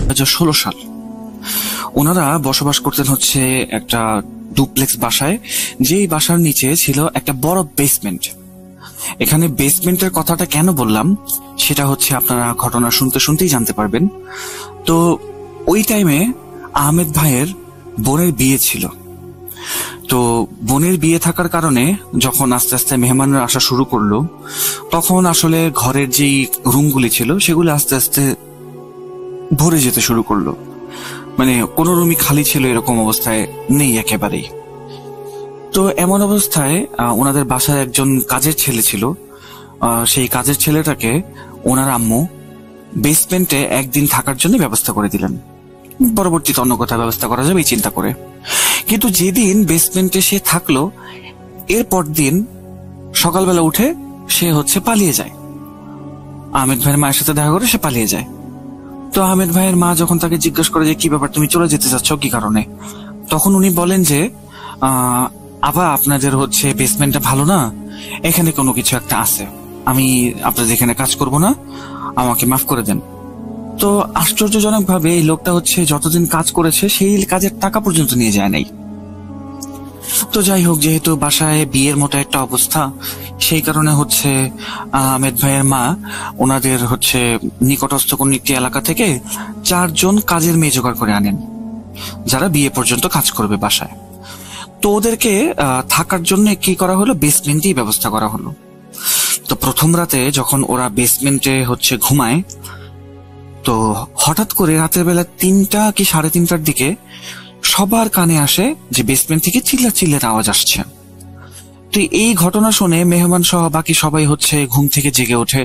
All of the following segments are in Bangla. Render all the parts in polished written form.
2016 সাল। ওনারা বসবাস করতেন হচ্ছে একটা ডুপ্লেক্স বাসায়, যেই বাসার নিচে ছিল একটা বড় বেসমেন্ট। এখানে বেসমেন্টের কথাটা কেন বললাম সেটা হচ্ছে আপনারা ঘটনা শুনতে শুনতেই জানতে পারবেন। তো ওই টাইমে আহমেদ ভাইয়ের বোনের বিয়ে ছিল। তো বোনের বিয়ে থাকার কারণে যখন আস্তে আস্তে মেহমানরা আসা শুরু করলো, তখন আসলে ঘরের যেই রুমগুলি ছিল সেগুলো আস্তে আস্তে ভরে যেতে শুরু করলো। মানে কোনো রুমই খালি ছিল এরকম অবস্থায় নেই একেবারেই। তো এমন অবস্থায় ওনাদের বাসায় একজন কাজের ছেলে ছিল। সেই কাজের ছেলেটাকে ওনার আম্মু বেসমেন্টে একদিন থাকার জন্য ব্যবস্থা করে দিলেন। পরবর্তীতে অন্য কোথাও ব্যবস্থা করা যাবে এই চিন্তা করে। কিন্তু যেদিন বেসমেন্টে সে থাকলো, এরপর দিন সকালবেলা উঠে সে হচ্ছে পালিয়ে যায়। আহমেদ ভাইয়ের মায়ের সাথে দেখা করে সে পালিয়ে যায়। তো আহমেদ ভাইয়ের মা যখন তাকে জিজ্ঞেস করে যে কি ব্যাপার, তুমি চলে যেতে চাচ্ছ কি কারণে, তখন উনি বলেন যে আবা আপনাদের হচ্ছে বেসমেন্টটা ভালো না, এখানে কোনো কিছু একটা আছে, আমি আপনাদের এখানে কাজ করব না, আমাকে মাফ করে দেন। তো আশ্চর্যজনক ভাবে এই লোকটা হচ্ছে যতদিন কাজ করেছে সেই কাজের টাকা পর্যন্ত নিয়ে যায় নাই। তো যাই হোক, যেহেতু বাসায় বিয়ের মতো একটা অবস্থা, সেই কারণে হচ্ছে আহমেদ ভাইয়ের মা ওনাদের হচ্ছে নিকটস্থ কোন একটি এলাকা থেকে 4 জন কাজের মেয়ে জোগাড় করে আনেন, যারা বিয়ে পর্যন্ত কাজ করবে বাসায়। তো ওদেরকে থাকার জন্য কি করা হলো, বেসমেন্টেই ব্যবস্থা করা হলো। তো প্রথম রাতে যখন ওরা বেসমেন্টে হচ্ছে ঘুমায়, তো হঠাৎ করে রাতের বেলা 3টা কি 3:30টার দিকে সবার কানে আসে যে বেসমেন্ট থেকে চিল্লার আওয়াজ আসছে। তো এই ঘটনা শুনে মেহমান সহ বাকি সবাই হচ্ছে ঘুম থেকে জেগে ওঠে,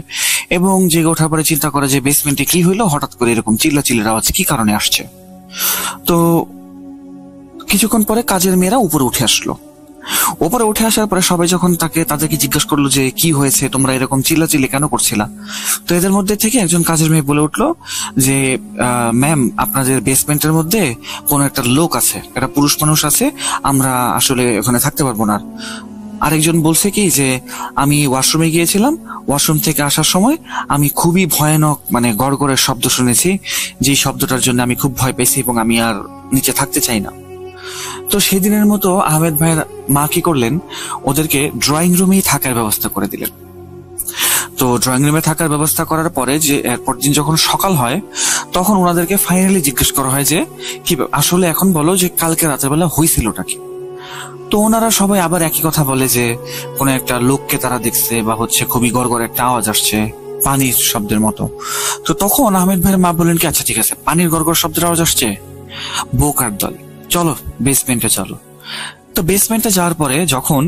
এবং জেগে ওঠার পরে চিন্তা করে যে বেসমেন্টে কি হইলো, হঠাৎ করে এরকম চিল্লার আওয়াজ কি কারণে আসছে। তো কিছুক্ষণ পরে কাজের মেয়েরা উপরে উঠে আসলো। উপরে উঠে আসার পরে সবাই যখন তাদেরকে জিজ্ঞেস করলো যে কি হয়েছে, তোমরা এরকম চিল্লাচিল্লি কেন করছিলা, তো এদের মধ্যে থেকে একজন কাজের মেয়ে বলে উঠলো যে ম্যাম, আপনাদের বেসমেন্টের মধ্যে কোনো একটা লোক আছে, একটা পুরুষ মানুষ আছে, আমরা আসলে ওখানে থাকতে পারবো না। আরেকজন বলছে কি যে আমি ওয়াশরুমে গিয়েছিলাম, ওয়াশরুম থেকে আসার সময় আমি খুবই ভয়ানক মানে গড়গড়ের শব্দ শুনেছি, যে শব্দটার জন্য আমি খুব ভয় পেয়েছি এবং আমি আর নিচে থাকতে চাই না। তো সেদিনের মতো আহমেদ ভাইয়ের মা কি করলেন, ওদেরকে ড্রয়িং রুমেই থাকার ব্যবস্থা করে দিলেন। তো ড্রয়িং রুমে থাকার ব্যবস্থা করার পরে যে এরপর দিন যখন সকাল হয়, তখন ওনাদেরকে ফাইনালি জিজ্ঞেস করা হয় যে কি আসলে এখন বলো যে কালকে রাতের বেলা হয়েছিলটা কি। তো ওনারা সবাই আবার একই কথা বলে যে কোনো একটা লোককে তারা দেখছে, বা হচ্ছে খুবই গড়গড় একটা আওয়াজ আসছে পানির শব্দের মতো। তো তখন আহমেদ ভাইয়ের মা বললেন কি আচ্ছা ঠিক আছে, পানির গড়গড় শব্দের আওয়াজ আসছে, বোকার দল, চলো বেসমেন্টে চলো। তো বেসমেন্টে যাওয়ার পরে যখন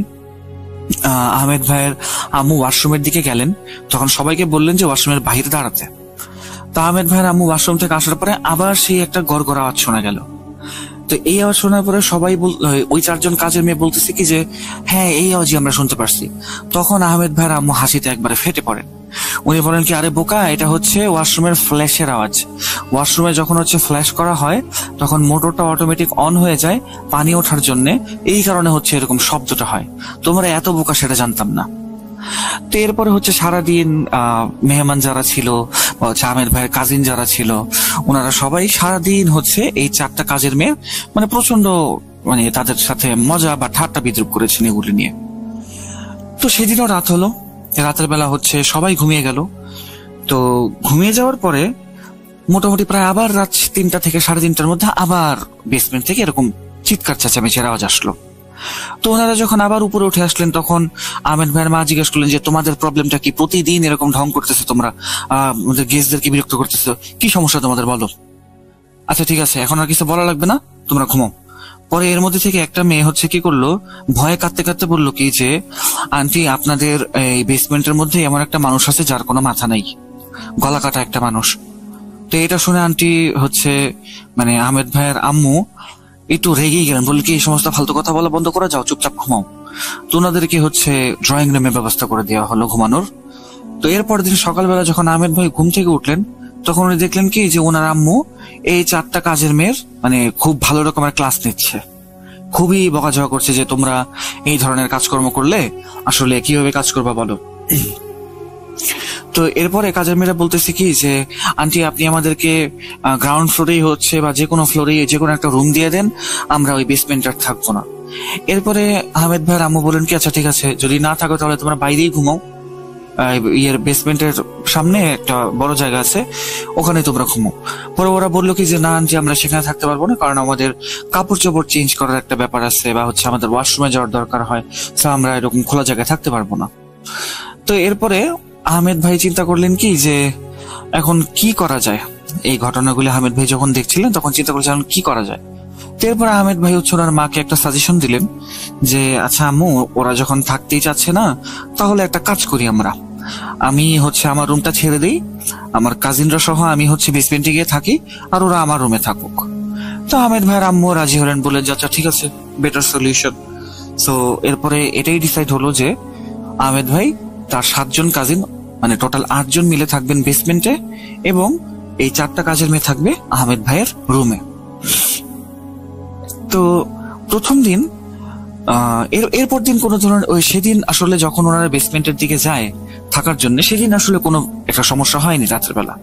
আহমেদ ভাইয়ের আম্মু ওয়াশরুমের দিকে গেলেন, তখন সবাইকে বললেন যে ওয়াশরুমের বাইরে দাঁড়াতে। তো আহমেদ ভাইয়ের আম্মু ওয়াশরুম থেকে আসার পরে আবার সেই একটা গড়গড় আওয়াজ শোনা গেল। তো এই আওয়াজ শোনার পরে সবাই ওই 4 জন কাজের মেয়ে বলতেছে কি যে হ্যাঁ এই আওয়াজই আমরা শুনতে পারছি। তখন আহমেদ ভাইয়ের আম্মু হাসিতে একবারে ফেটে পড়েন। উনি বলেন কি আরে বোকা, এটা হচ্ছে ওয়াশরুমের ফ্ল্যাশের আওয়াজ। ওয়াশরুমে যখন হচ্ছে ফ্ল্যাশ করা হয় তখন মোটরটা অটোমেটিক অন হয়ে যায় পানি ওঠার জন্য, এই কারণে হচ্ছে এরকম শব্দটা হয়। তোমরা এত বোকা সেটা জানতাম না। তো এরপরে হচ্ছে সারাদিন মেহমান যারা ছিল, আহমেদ ভাইয়ের কাজিন যারা ছিল, ওনারা সবাই সারাদিন হচ্ছে এই 4টা কাজের মেয়ে মানে প্রচন্ড মানে তাদের সাথে মজা বা ঠাট্টা বিদ্রুপ করেছেন এগুলি নিয়ে। তো সেদিনও রাত হলো, রাতের বেলা হচ্ছে সবাই ঘুমিয়ে গেল। তো ঘুমিয়ে যাওয়ার পরে মোটামুটি প্রায় আবার রাত 3টা থেকে 3:30টার মধ্যে আবার বেসমেন্ট থেকে এরকম চিৎকার চেঁচামেচির আওয়াজ আসলো। তো ওনারা যখন আবার উপরে উঠে আসলেন, তখন আহমেদ ভাইয়ের মা জিজ্ঞেস করলেন যে তোমাদের প্রবলেমটা কি, প্রতিদিন এরকম ঢং করতেছে তোমরা, আমাদের গেস্টদেরকে বিরক্ত করতেছো, কি সমস্যা তোমাদের বলো। আচ্ছা ঠিক আছে, এখন আর কিছু বলা লাগবে না, তোমরা ঘুমাও। পরে এর মধ্যে থেকে একটা মেয়ে হচ্ছে কি করলো, ভয়ে কাঁদতে কাঁদতে বললো কি যে আন্টি, আপনাদের এই বেসমেন্টের মধ্যে এমন একটা মানুষ আছে যার কোনো মাথা নাই, গলা কাটা একটা মানুষ। তো এটা শুনে আন্টি হচ্ছে মানে আহমেদ ভাইয়ের আম্মু একটু রেগেই গেলেন, বললেন কি এই সমস্ত ফালতু কথা বলা বন্ধ করে যাও, চুপচাপ ঘুমাও। তো ওনাদেরকে হচ্ছে ড্রয়িং রুমে ব্যবস্থা করে দেওয়া হলো ঘুমানোর। তো এরপর দিন সকালবেলা যখন আহমেদ ভাই ঘুম থেকে উঠলেন, তখন উনি দেখলেন কি যে ওনার আম্মু এই 4টা কাজের মেয়ের মানে খুব ভালো রকমের ক্লাস নিচ্ছে, খুবই বকাঝকা করছে যে তোমরা এই ধরনের কাজকর্ম করলে আসলে কিভাবে কাজ করবা বলো। তো এরপরে কাজের মেয়েরা বলতেছে কি যে আন্টি আপনি আমাদেরকে গ্রাউন্ড ফ্লোরেই হচ্ছে বা যে কোনো ফ্লোরেই যে কোনো একটা রুম দিয়ে দেন, আমরা ওই বেসমেন্টে আর থাকবো না। এরপরে আহমেদ ভাইয়ের আম্মু বলেন কি আচ্ছা ঠিক আছে, যদি না থাকো তাহলে তোমরা বাইরেই ঘুমাও, বেসমেন্টের সামনে একটা বড় জায়গা আছে, ওখানে তোমরা ঘুমাও। পরে ওরা বললো কি যে না আন্টি আমরা সেখানে থাকতে পারবো না, কারণ আমাদের কাপড় চোপড় চেঞ্জ করার একটা ব্যাপার আছে বা হচ্ছে আমাদের ওয়াশরুমে যাওয়ার দরকার হয়, তো আমরা এরকম খোলা জায়গায় থাকতে পারবো না। তো এরপরে আহমেদ ভাই চিন্তা করলেন কি যে এখন কি করা যায়। এই ঘটনাগুলি আহমেদ ভাই যখন দেখছিলেন তখন চিন্তা করছিলেন কি করা যায়। এরপর আহমেদ ভাই হচ্ছে ওনার মাকে একটা সাজেশন দিলেন যে আচ্ছা আম্মু ওরা যখন থাকতেই চাচ্ছে না, তাহলে একটা কাজ করি আমি হচ্ছে আমার রুমটা ছেড়ে দিই, আমার কাজিনরা সহ আমি হচ্ছে বেসমেন্টে গিয়ে থাকি, আর ওরা আমার রুমে থাকুক। তো আহমেদ ভাইয়ের আম্মু রাজি হলেন, বলে যে আচ্ছা ঠিক আছে, বেটার সলিউশন। তো এরপরে এটাই ডিসাইড হলো যে আহমেদ ভাই তার 7 জন কাজিন মানে টোটাল 8 জন মিলে থাকবেন বেসমেন্টে, এবং এই 4টা কাজের মেয়ে থাকবে আহমেদ ভাইয়ের রুমে। তো প্রথম দিন এরপর দিন কোনো ধরনের সেদিন আসলে যখন ওনারা বেসমেন্টের দিকে যায় থাকার জন্য, সেদিন আসলে কোনো একটা সমস্যা হয়নি রাতের বেলা।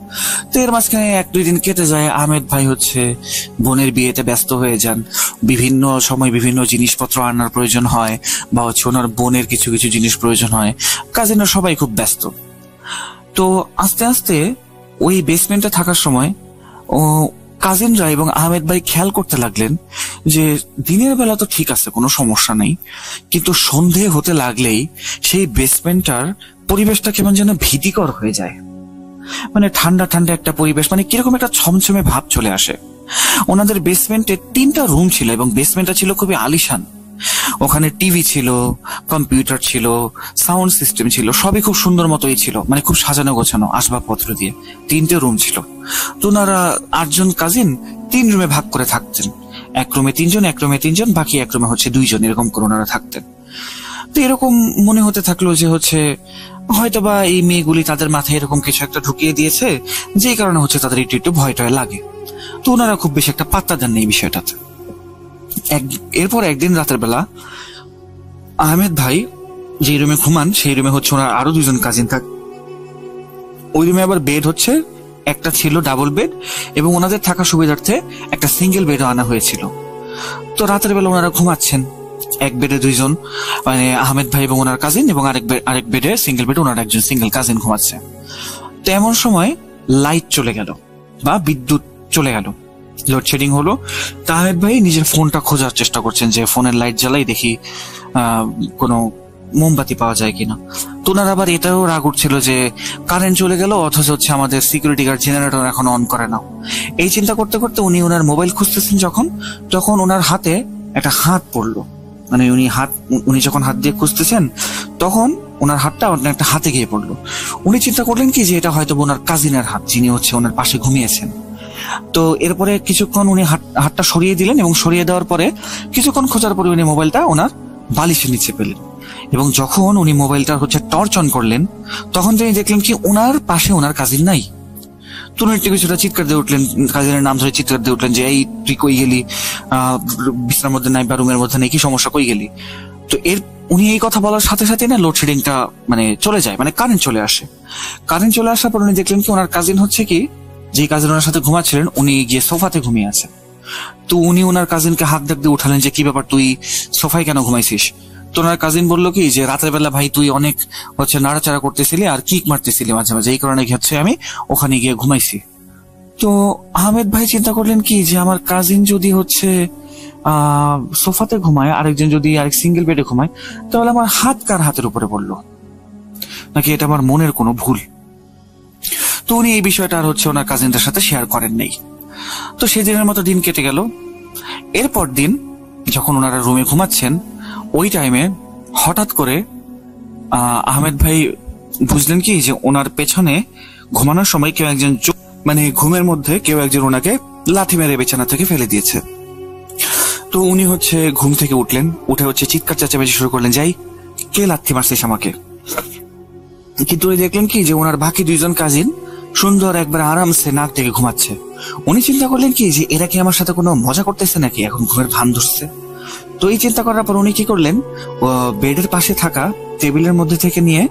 তো এর মাঝখানে 1-2 দিন কেটে যায়। আহমেদ ভাই হচ্ছে বোনের বিয়েতে ব্যস্ত হয়ে যান, বিভিন্ন সময় বিভিন্ন জিনিসপত্র আনার প্রয়োজন হয়, বা হচ্ছে ওনার বোনের কিছু কিছু জিনিস প্রয়োজন হয়, কাজিনরা সবাই খুব ব্যস্ত। তো আস্তে আস্তে ওই বেসমেন্টে থাকার সময় ও কাজিনরা এবং আহমেদ ভাই খেয়াল করতে লাগলেন যে দিনের বেলা তো ঠিক আছে, কোনো সমস্যা নেই, কিন্তু সন্ধে হতে লাগলেই সেই বেসমেন্টটার পরিবেশটা কেমন যেন ভীতিকর হয়ে যায়। মানে ঠান্ডা ঠান্ডা একটা পরিবেশ, মানে কিরকম একটা ছমছমে ভাব চলে আসে। ওনাদের বেসমেন্টে 3টা রুম ছিল এবং বেসমেন্টটা ছিল খুবই আলিশান। ওখানে টিভি ছিল, কম্পিউটার ছিল, সাউন্ড সিস্টেম ছিল, সবই খুব সুন্দর মতোই ছিল, মানে খুব সাজানো গোছানো আসবাবপত্র দিয়ে 3টে রুম ছিল। তো ওনারা 8 জন কাজিন 3 রুমে ভাগ করে থাকতেন, এক রুমে 3 জন, এক রুমে 3 জন, বাকি এক রুমে হচ্ছে 2 জন, এরকম করে ওনারা থাকতেন। তো এরকম মনে হতে থাকলো যে হচ্ছে হয়তোবা এই মেয়েগুলি তাদের মাথায় এরকম কিছু একটা ঢুকিয়ে দিয়েছে, যেই কারণে হচ্ছে তাদের একটু ভয় টয় লাগে। তো ওনারা খুব বেশি একটা পাত্তা দেন না এই বিষয়টাতে। এরপর একদিন রাতের বেলা আহমেদ ভাই যে রুমে ঘুমান সেই রুমে হচ্ছে ওনার আরো 2 জন কাজিন থাকে। ওই রুমে আবার বেড হচ্ছে একটা ছিল ডাবল বেড, এবং ওনাদের থাকা সুবিধার্থে একটা সিঙ্গেল বেডও আনা হয়েছিল। তো রাতের বেলা ওনারা ঘুমাচ্ছেন, এক বেডে 2 জন, মানে আহমেদ ভাই এবং ওনার কাজিন, এবং আরেক বেডে সিঙ্গেল বেডে ওনার একজন সিঙ্গেল কাজিন ঘুমাচ্ছে। তো এমন সময় লাইট চলে গেল বা বিদ্যুৎ চলে গেল, লোডশেডিং হলো। তা আহমেদ ভাই নিজের ফোনটা খোঁজার চেষ্টা করছেন যে ফোনের লাইট জ্বালাই দেখি কোনো মোমবাতি পাওয়া যায় কিনা। তো ওনার আবার এটাও রাগ উঠছিল যে কারেন্ট চলে গেল, অথচ হচ্ছে আমাদের সিকিউরিটি গার্ড জেনারেটর এখন অন করে না। এই চিন্তা করতে করতে উনি ওনার মোবাইল খুঁজতেছেন, তখন ওনার হাতে একটা হাত পড়লো। মানে উনি যখন হাত দিয়ে খুঁজতেছেন তখন ওনার হাতটা অন্য একটা হাতে গিয়ে পড়লো। উনি চিন্তা করলেন কি যে এটা হয়তো ওনার কাজিনের হাত, যিনি হচ্ছে ওনার পাশে ঘুমিয়েছেন। তো এরপরে কিছুক্ষণ উনি হাতটা সরিয়ে দিলেন, এবং সরিয়ে দেওয়ার পরে কিছুক্ষণ খোঁজার পরে উনি মোবাইলটা ওনার বালিশের নিচে পেলেন। এবং যখন উনি মোবাইলটা হচ্ছে টর্চ অন করলেন, তখন তিনি দেখলেন কি ওনার পাশে ওনার কাজিন নাই। তো উনি একটু কিছুটা চিৎকার দিয়ে উঠলেন, কাজিনের নাম ধরে চিৎকার দিয়ে উঠলেন যে এই তুই কই গেলি, বিছানার মধ্যে নাই বা রুমের মধ্যে নেই, কি সমস্যা, কই গেলি। তো উনি এই কথা বলার সাথে সাথে না লোডশেডিংটা মানে চলে যায়, মানে কারেন্ট চলে আসে। কারেন্ট চলে আসার পর উনি দেখলেন কি ওনার কাজিন হচ্ছে কি, যে কাজিন ওনার সাথে ঘুমাচ্ছিলেন উনি গিয়ে সোফাতে ঘুমিয়ে আছেন। তো উনি ওনার কাজিনকে হাত ডাক দিয়ে উঠালেন যে কি ব্যাপার, তুই সোফায় কেন ঘুমাইছিস। তো ওনার কাজিন বললো কি যে রাতের বেলা ভাই তুই অনেক হচ্ছে নাড়াচাড়া করতেছিলি আর কিক মারতেছিলি মাঝে মাঝে, এই কারণে হচ্ছে আমি ওখানে গিয়ে ঘুমাইছি। তো আহমেদ ভাই চিন্তা করলেন কি যে আমার কাজিন যদি হচ্ছে সোফাতে ঘুমায়, আরেকজন যদি আরেক সিঙ্গেল বেডে ঘুমায়, তাহলে আমার হাত কার হাতের উপরে পড়লো, নাকি এটা আমার মনের কোনো ভুল। তো উনি এই বিষয়টা আর হচ্ছে ওনার কাজিনদের সাথে শেয়ার করেন নাই। তো সেদিনের মতো দিন কেটে গেল। এরপর দিন যখন ওনারা রুমে ঘুমাচ্ছেন, ওই টাইমে হঠাৎ করে আহমেদ ভাই বুঝলেন কি যে ওনার পেছনে ঘুমানোর সময় কেউ একজন, মানে ঘুমের মধ্যে কেউ একজন ওনাকে লাথি মেরে বিছানা থেকে ফেলে দিয়েছে। তো উনি হচ্ছে ঘুম থেকে উঠলেন, উঠে হচ্ছে চিৎকার চেঁচামেচি শুরু করলেন, যাই কে লাথি মারছিস আমাকে। কিন্তু উনি দেখলেন কি যে ওনার বাকি 2 জন কাজিন সুন্দর একবার আরামসে নাক ডেকে ঘুমাচ্ছে। উনি চিন্তা করলেন কি যে এরা কি আমার সাথে কোনো মজা করতেছে নাকি, এখন ঘুমের ভান ধরছে। তো এই চিন্তা করার পর উনি কি করলেন, বেডের পাশে থাকা টেবিলের মধ্যে থেকে নিয়ে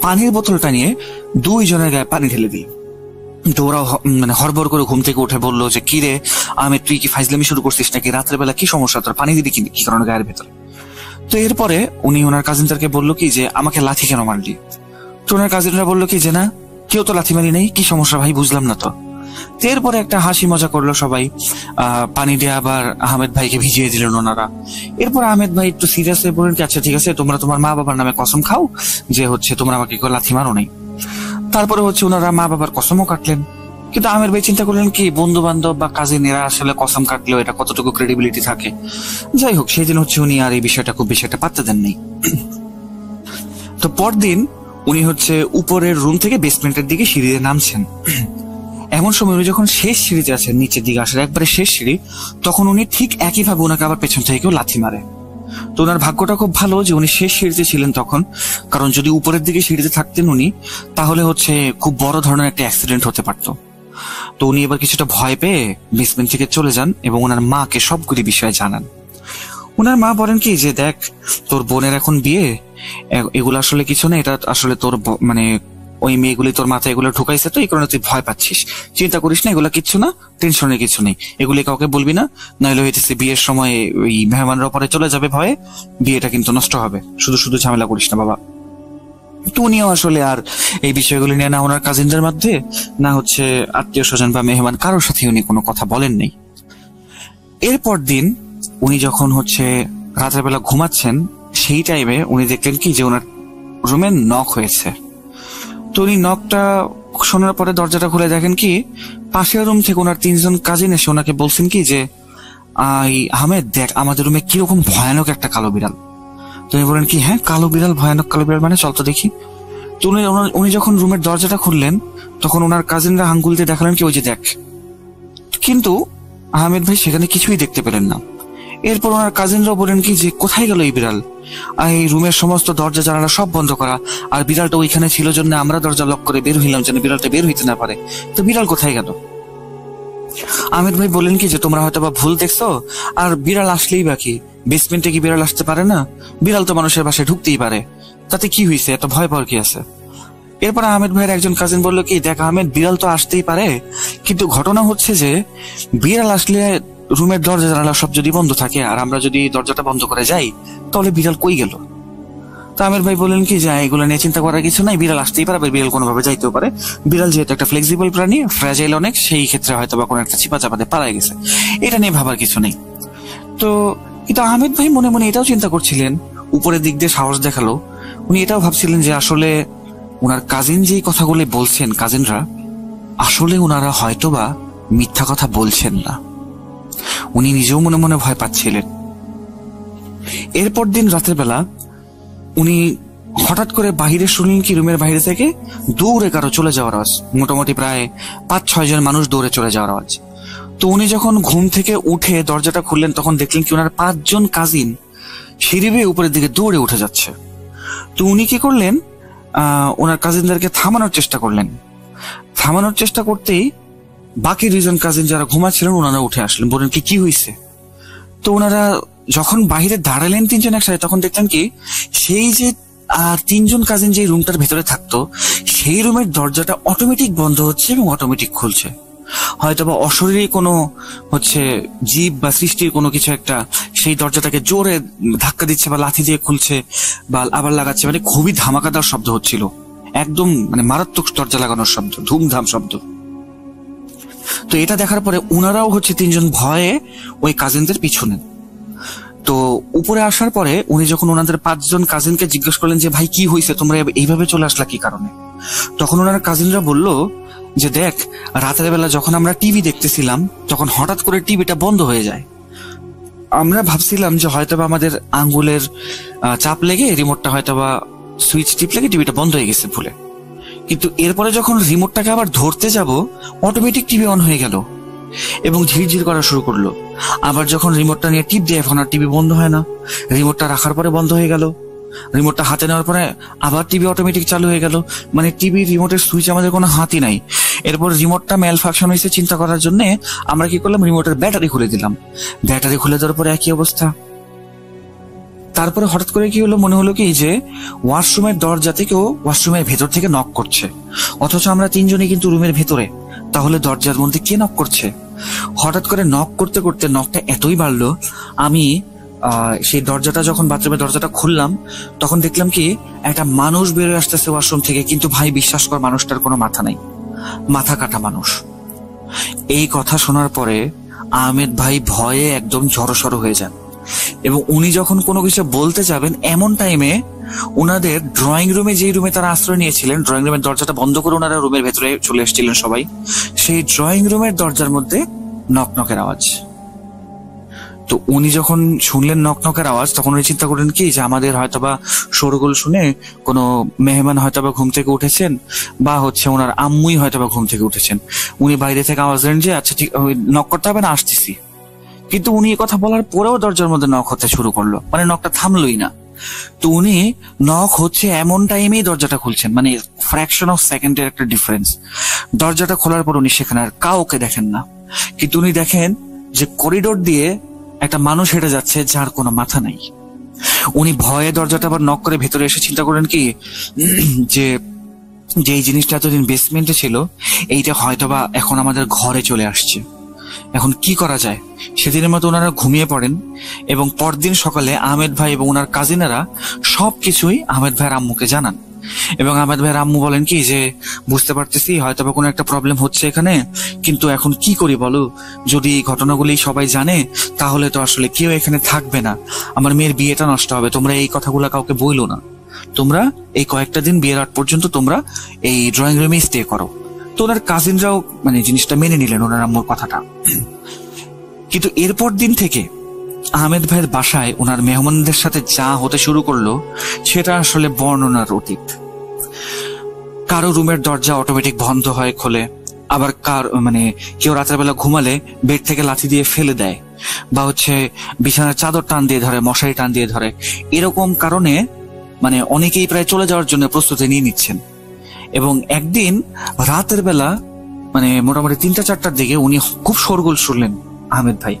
পানির বোতলটা নিয়ে 2 জনের গায়ে পানি ঢেলে দিল। তো ওরা মানে হড়বড় করে ঘুম থেকে উঠে বললো যে কি রে আহমেদ, তুই কি ফাইজলামি শুরু করছিস নাকি? রাতের বেলা কি সমস্যা তোর, পানি দিবি কি কারণে গায়ের ভেতরে? তো এরপরে উনি ওনার কাজিনদেরকে বললো কি যে আমাকে লাথি কেন মারলি? তো ওনার কাজিনরা বললো কি যে না, কেউ তো লাথি মারি নেই, কি সমস্যা ভাই, বুঝলাম না তো। এরপরে একটা হাসি মজা করলো সবাই, পানি দিয়ে আবার আহমেদ ভাইকে ভিজিয়ে দিলেন ওনারা। এরপর আহমেদ ভাই একটু সিরিয়াস হয়ে বললেন কি আচ্ছা ঠিক আছে, তোমরা তোমার মা বাবার নামে কসম খাও যে তোমরা আমাকে কেউ লাথি মারো নাই। তারপরে ওনারা মা বাবার কসমও কাটলেন। কিন্তু আহমেদ ভাই চিন্তা করলেন কি, বন্ধু বান্ধব বা কাজিনেরা আসলে কসম কাটলেও এটা কতটুকু ক্রেডিবিলিটি থাকে। যাই হোক, সেই দিন উনি আর এই বিষয়টা খুব বেশি একটা পাত্তা দেন নাই। তো পরদিন উনি উপরের রুম থেকে বেসমেন্টের দিকে সিঁড়িতে নামছেন। এমন সময় উনি যখন শেষ সিঁড়িতে আছেন, নিচের দিকে আসার একবারে শেষ সিঁড়ি, তখন উনি ঠিক একইভাবে ওনাকে আবার পেছন থেকে কেউ লাথি মারে। তো ওনার ভাগ্যটা খুব ভালো যে উনি শেষ সিঁড়িতে ছিলেন তখন, কারণ যদি উপরের দিকে সিঁড়িতে থাকতেন উনি, তাহলে খুব বড় ধরনের একটা অ্যাক্সিডেন্ট হতে পারত। তো উনি এবার কিছুটা ভয় পেয়ে বেসমেন্ট থেকে চলে যান এবং ওনার মাকে সবগুলি বিষয়ে জানান। ওনার মা বলেন কি যে দেখ, তোর বোনের এখন বিয়ে, এগুলো আসলে কিছু না, এটা আসলে তোর মানে ওই মেয়েগুলি তোর মাথায় এগুলো ঢুকাইছে, তো এই কারণে তুই ভয় পাচ্ছিস, চিন্তা করিস না, এগুলো কিচ্ছু না, টেনশনের কিছু নেই, এগুলি কাউকে বলবি না, নাহলে বিয়ের সময় ওই মেহমানরা পরে চলে যাবে ভয়ে, বিয়েটা কিন্তু নষ্ট হবে, শুধু শুধু ঝামেলা করিস না বাবা। তো উনিও আসলে আর এই বিষয়গুলি নিয়ে না ওনার কাজিনদের মধ্যে না আত্মীয় স্বজন বা মেহমান কারোর সাথে উনি কোনো কথা বলেন নাই। এরপর দিন উনি যখন রাতের বেলা ঘুমাচ্ছেন, সেই টাইমে উনি দেখলেন কি যে ওনার রুমে নক হয়েছে। তো উনি নকটা শোনার পরে দরজাটা খুলে দেখেন কি পাশের রুম থেকে ওনার 3 জন কাজিন এসে ওনাকে বলছেন কি যে আহমেদ দেখ, আমাদের রুমে কিরকম ভয়ানক একটা কালো বিড়াল। তুমি বলেন কি হ্যাঁ কালো বিড়াল, ভয়ানক কালো বিড়াল মানে, চল তো দেখি। তো উনি যখন রুমের দরজাটা খুললেন তখন ওনার কাজিনরা আঙ্গুল দিয়ে দেখালেন কি ওই যে দেখ, কিন্তু আহমেদ ভাই সেখানে কিছুই দেখতে পেলেন না। এরপর ওনার কাজিনরাও বলেন কি যে কোথায় গেল এই বিড়াল, আর এই রুমের সমস্ত দরজা জানালা সব বন্ধ করা, আর বিড়ালটা ওইখানে ছিল জন্য আমরা দরজা লক করে বের হইলাম যেন বিড়ালটা বের হইতে না পারে, তো বিড়াল কোথায় গেল? আহমেদ ভাই বলেন কি যে তোমরা হয়তো বা ভুল দেখছো, আর বিড়াল আসলেই বাকি, বেসমেন্টে কি বিড়াল আসতে পারে না? বিড়াল তো মানুষের বাসায় ঢুকতেই পারে, তাতে কি হয়েছে, এত ভয় পাওয়ার কি আছে? এরপর আহমেদ ভাইয়ের একজন কাজিন বললো কি দেখ আহমেদ, বিড়াল তো আসতেই পারে, কিন্তু ঘটনা যে বিড়াল আসলে রুমের দরজা জানালা সব যদি বন্ধ থাকে আর আমরা যদি দরজাটা বন্ধ করে যাই, তাহলে বিড়াল কই গেল? তো আমির ভাই বলেন কি যে এগুলো নিয়ে চিন্তা করার কিছু নাই, বিড়াল আসতেই পারে, বিড়াল কোনোভাবে যাইতেও পারে, বিড়াল যেহেতু একটা ফ্লেক্সিবল প্রাণী, ফ্র্যাজাইল অনেক, সেই ক্ষেত্রে হয়তো বা কোনো একটা চিপা চাপাতে পালাই গেছে, এটা নিয়ে ভাবার কিছু নেই। তো কিন্তু আহমেদ ভাই মনে মনে এটাও চিন্তা করছিলেন, উপরের দিক দিয়ে সাহস দেখালো, উনি এটাও ভাবছিলেন যে আসলে ওনার কাজিন যেই কথাগুলি বলছেন, কাজিনরা আসলে ওনারা হয়তোবা মিথ্যা কথা বলছেন না। উনি নিজেও মনে মনে ভয় পাচ্ছিলেন। এরপর দিন রাতের বেলা উনি হঠাৎ করে বাহিরে শুনলেন কি রুমের বাইরে থেকে দৌড়ে কারো চলে যাওয়ার আওয়াজ, মোটামুটি প্রায় 5-6 জন মানুষ দৌড়ে চলে যাওয়ার আওয়াজ। তো উনি যখন ঘুম থেকে উঠে দরজাটা খুললেন তখন দেখলেন কি ওনার 5 জন কাজিন সিঁড়ি বেয়ে উপরের দিকে দৌড়ে উঠে যাচ্ছে। তো উনি কি করলেন, ওনার কাজিনদেরকে থামানোর চেষ্টা করলেন। থামানোর চেষ্টা করতেই বাকি 2 জন কাজিন যারা ঘুমাচ্ছিলেন ওনারা উঠে আসলেন, বলেন কি হয়েছে? তো ওনারা যখন বাহিরে দাঁড়ালেন 3 জন একসাথে, তখন দেখলেন কি সেই যে 3 জন কাজিন যে রুমটার ভেতরে থাকতো সেই রুমের দরজাটা অটোমেটিক বন্ধ হচ্ছে এবং অটোমেটিক খুলছে। হয়তোবা অশরীরী কোনো জীব বা সৃষ্টির কোনো কিছু একটা সেই দরজাটাকে জোরে ধাক্কা দিচ্ছে বা লাথি দিয়ে খুলছে বা আবার লাগাচ্ছে, মানে খুবই ধামাকাদার শব্দ হচ্ছিল, একদম মানে মারাত্মক দরজা লাগানোর শব্দ, ধুমধাম শব্দ। তো এটা দেখার পরে ওনারাও 3 জন ভয়ে ওই কাজিনদের পিছু নেন। তো উপরে আসার পরে উনি যখন ওনাদের 5 জন কাজিনকে জিজ্ঞেস করলেন যে ভাই কি হয়েছে, তোমরা এইভাবে চলে আসলা কি কারণে? তখন ওনার কাজিনরা বলল যে দেখ, রাতের বেলা যখন আমরা টিভি দেখতেছিলাম তখন হঠাৎ করে টিভিটা বন্ধ হয়ে যায়, আমরা ভাবছিলাম যে হয়তোবা আমাদের আঙ্গুলের চাপ লেগে রিমোটটা হয়তোবা সুইচ টিপ লেগে টিভিটা বন্ধ হয়ে গেছে ভুলে, কিন্তু এরপরে যখন রিমোটটাকে আবার ধরতে যাব অটোমেটিক টিভি অন হয়ে গেল এবং ঝিরঝির করা শুরু করলো। আবার যখন রিমোটটা নিয়ে টিপ দিয়ে এখন আর টিভি বন্ধ হয় না, রিমোটটা রাখার পরে বন্ধ হয়ে গেল, রিমোটটা হাতে নেওয়ার পরে আবার টিভি অটোমেটিক চালু হয়ে গেল, মানে টিভি রিমোটের সুইচ আমাদের কোনো হাতই নাই। এরপর রিমোটটা ম্যাল ফাংশন হয়েছে চিন্তা করার জন্য আমরা কি করলাম, রিমোটের ব্যাটারি খুলে দিলাম, ব্যাটারি খুলে দেওয়ার পরে একই অবস্থা। তারপরে হঠাৎ করে কি হলো, মনে হলো কি যে ওয়াশরুমের দরজাতে কেউ ওয়াশরুমের ভেতর থেকে নক করছে, অথচ আমরা তিনজনই কিন্তু রুমের ভেতরে। তাহলে দরজার মধ্যে কে নক করছে? হঠাৎ করে নক করতে করতে নকটা এতই বাড়লো, আমি সেই দরজাটা যখন বাথরুমের দরজাটা খুললাম তখন দেখলাম কি একটা মানুষ বেরোয় আসতেছে ওয়াশরুম থেকে। কিন্তু ভাই বিশ্বাস কর, মানুষটার কোনো মাথা নাই, মাথা কাটা মানুষ। এই কথা শোনার পরে আহমেদ ভাই ভয়ে একদম জড়সড় হয়ে যান, এবং উনি যখন কোনো কিছু বলতে যাবেন এমন টাইমে ওনাদের ড্রয়িং রুমে, যেই রুমে তারা আশ্রয় নিয়েছিলেন, ড্রয়িং রুমের দরজাটা বন্ধ করে ওনারা রুমের ভেতরে চলে এসেছিলেন সবাই, সেই ড্রয়িং রুমের দরজার মধ্যে নক নকের আওয়াজ। তো উনি যখন শুনলেন নক নকের আওয়াজ তখন উনি চিন্তা করলেন কি যে আমাদের হয়তোবা শোরগোল শুনে কোনো মেহমান হয়তোবা ঘুম থেকে উঠেছেন, বা হচ্ছে ওনার আম্মুই হয়তোবা ঘুম থেকে উঠেছেন। উনি বাইরে থেকে আওয়াজ দিলেন যে আচ্ছা ঠিক নক করতে হবে না, আসতেছি। কিন্তু উনি কথা বলার পরেও দরজার মধ্যে নক হতে শুরু করলো, মানে নকটা থামলোই না। তো উনি নক হচ্ছে এমন টাইমেই দরজাটা খুলছেন, মানে ফ্র্যাকশন অফ সেকেন্ডের একটা ডিফারেন্স। দরজাটা খোলার পর উনি সেখানে আর কাউকে দেখেন না, কিন্তু উনি দেখেন যে করিডোর দিয়ে একটা মানুষ হেঁটে যাচ্ছে যার কোনো মাথা নাই। উনি ভয়ে দরজাটা আবার নক করে ভেতরে এসে চিন্তা করেন কি যে এই জিনিসটা এতদিন বেসমেন্টে ছিল, এইটা হয়তোবা এখন আমাদের ঘরে চলে আসছে, এখন কি করা যায়। সেদিনের মতো ওনারা ঘুমিয়ে পড়েন, এবং পরদিন সকালে আহমেদ ভাই এবং ওনার কাজিনেরা সবকিছুই আহমেদ ভাইয়ের আম্মুকে জানান। এবং আহমেদ ভাইয়ের আম্মু বলেন কি যে বুঝতে পারতেছি হয়তোবা কোনো একটা প্রবলেম হচ্ছে এখানে, কিন্তু এখন কি করি বলো, যদি এই ঘটনাগুলি সবাই জানে তাহলে তো আসলে কেউ এখানে থাকবে না, আমার মেয়ের বিয়েটা নষ্ট হবে। তোমরা এই কথাগুলো কাউকে বইলো না, তোমরা এই কয়েকটা দিন বিয়ের আগ পর্যন্ত তোমরা এই ড্রয়িং রুমে স্টে করো। তো ওনার কাজিনরাও মানে জিনিসটা মেনে নিলেন ওনার আম্মুর কথাটা। কিন্তু এরপর দিন থেকে আহমেদ ভাইয়ের বাসায় ওনার মেহমানদের সাথে যা হতে শুরু করলো সেটা আসলে বর্ণনার অতীত। কারো রুমের দরজা অটোমেটিক বন্ধ হয় খোলে, আবার কেউ রাতের বেলা ঘুমালে বেড থেকে লাথি দিয়ে ফেলে দেয়, বা হচ্ছে বিছানার চাদর টান দিয়ে ধরে, মশারি টান দিয়ে ধরে। এরকম কারণে মানে অনেকেই প্রায় চলে যাওয়ার জন্য প্রস্তুতি নিয়ে নিচ্ছেন। এবং একদিন রাতের বেলা মানে মোটামুটি 3টা-4টার দিকে উনি খুব শোরগোল শুনলেন। আহমেদ ভাই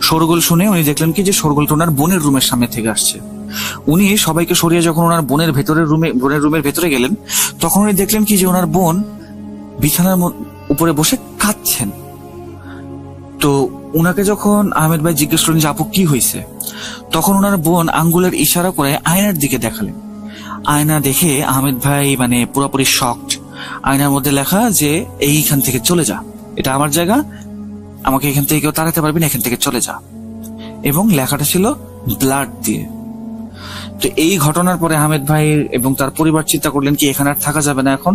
শোরগোল শুনে উনি দেখলেন কি যে শোরগোলটা ওনার বোনের রুমের সামনে থেকে আসছে। উনি সবাইকে সরিয়ে যখন ওনার বোনের রুমের ভেতরে গেলেন তখন উনি দেখলেন কি যে ওনার বোন বিছানার উপরে বসে কাঁদছেন। তো উনাকে যখন আহমেদ ভাই জিজ্ঞেস করলেন যে আপু কি হয়েছে, তখন ওনার বোন আঙ্গুলের ইশারা করে আয়নার দিকে দেখালেন। আয়না দেখে আহমেদ ভাই মানে পুরোপুরি শকড। আয়নার মধ্যে লেখা যে এইখান থেকে চলে যা, এটা আমার জায়গা, আমাকে এখান থেকে কেউ তাড়াতে পারবি না, এখান থেকে চলে যা। এবং লেখাটা ছিল ব্লাড দিয়ে। তো এই ঘটনার পরে আহমেদ ভাই এবং তার পরিবার চিন্তা করলেন কি এখানে আর থাকা যাবে না, এখন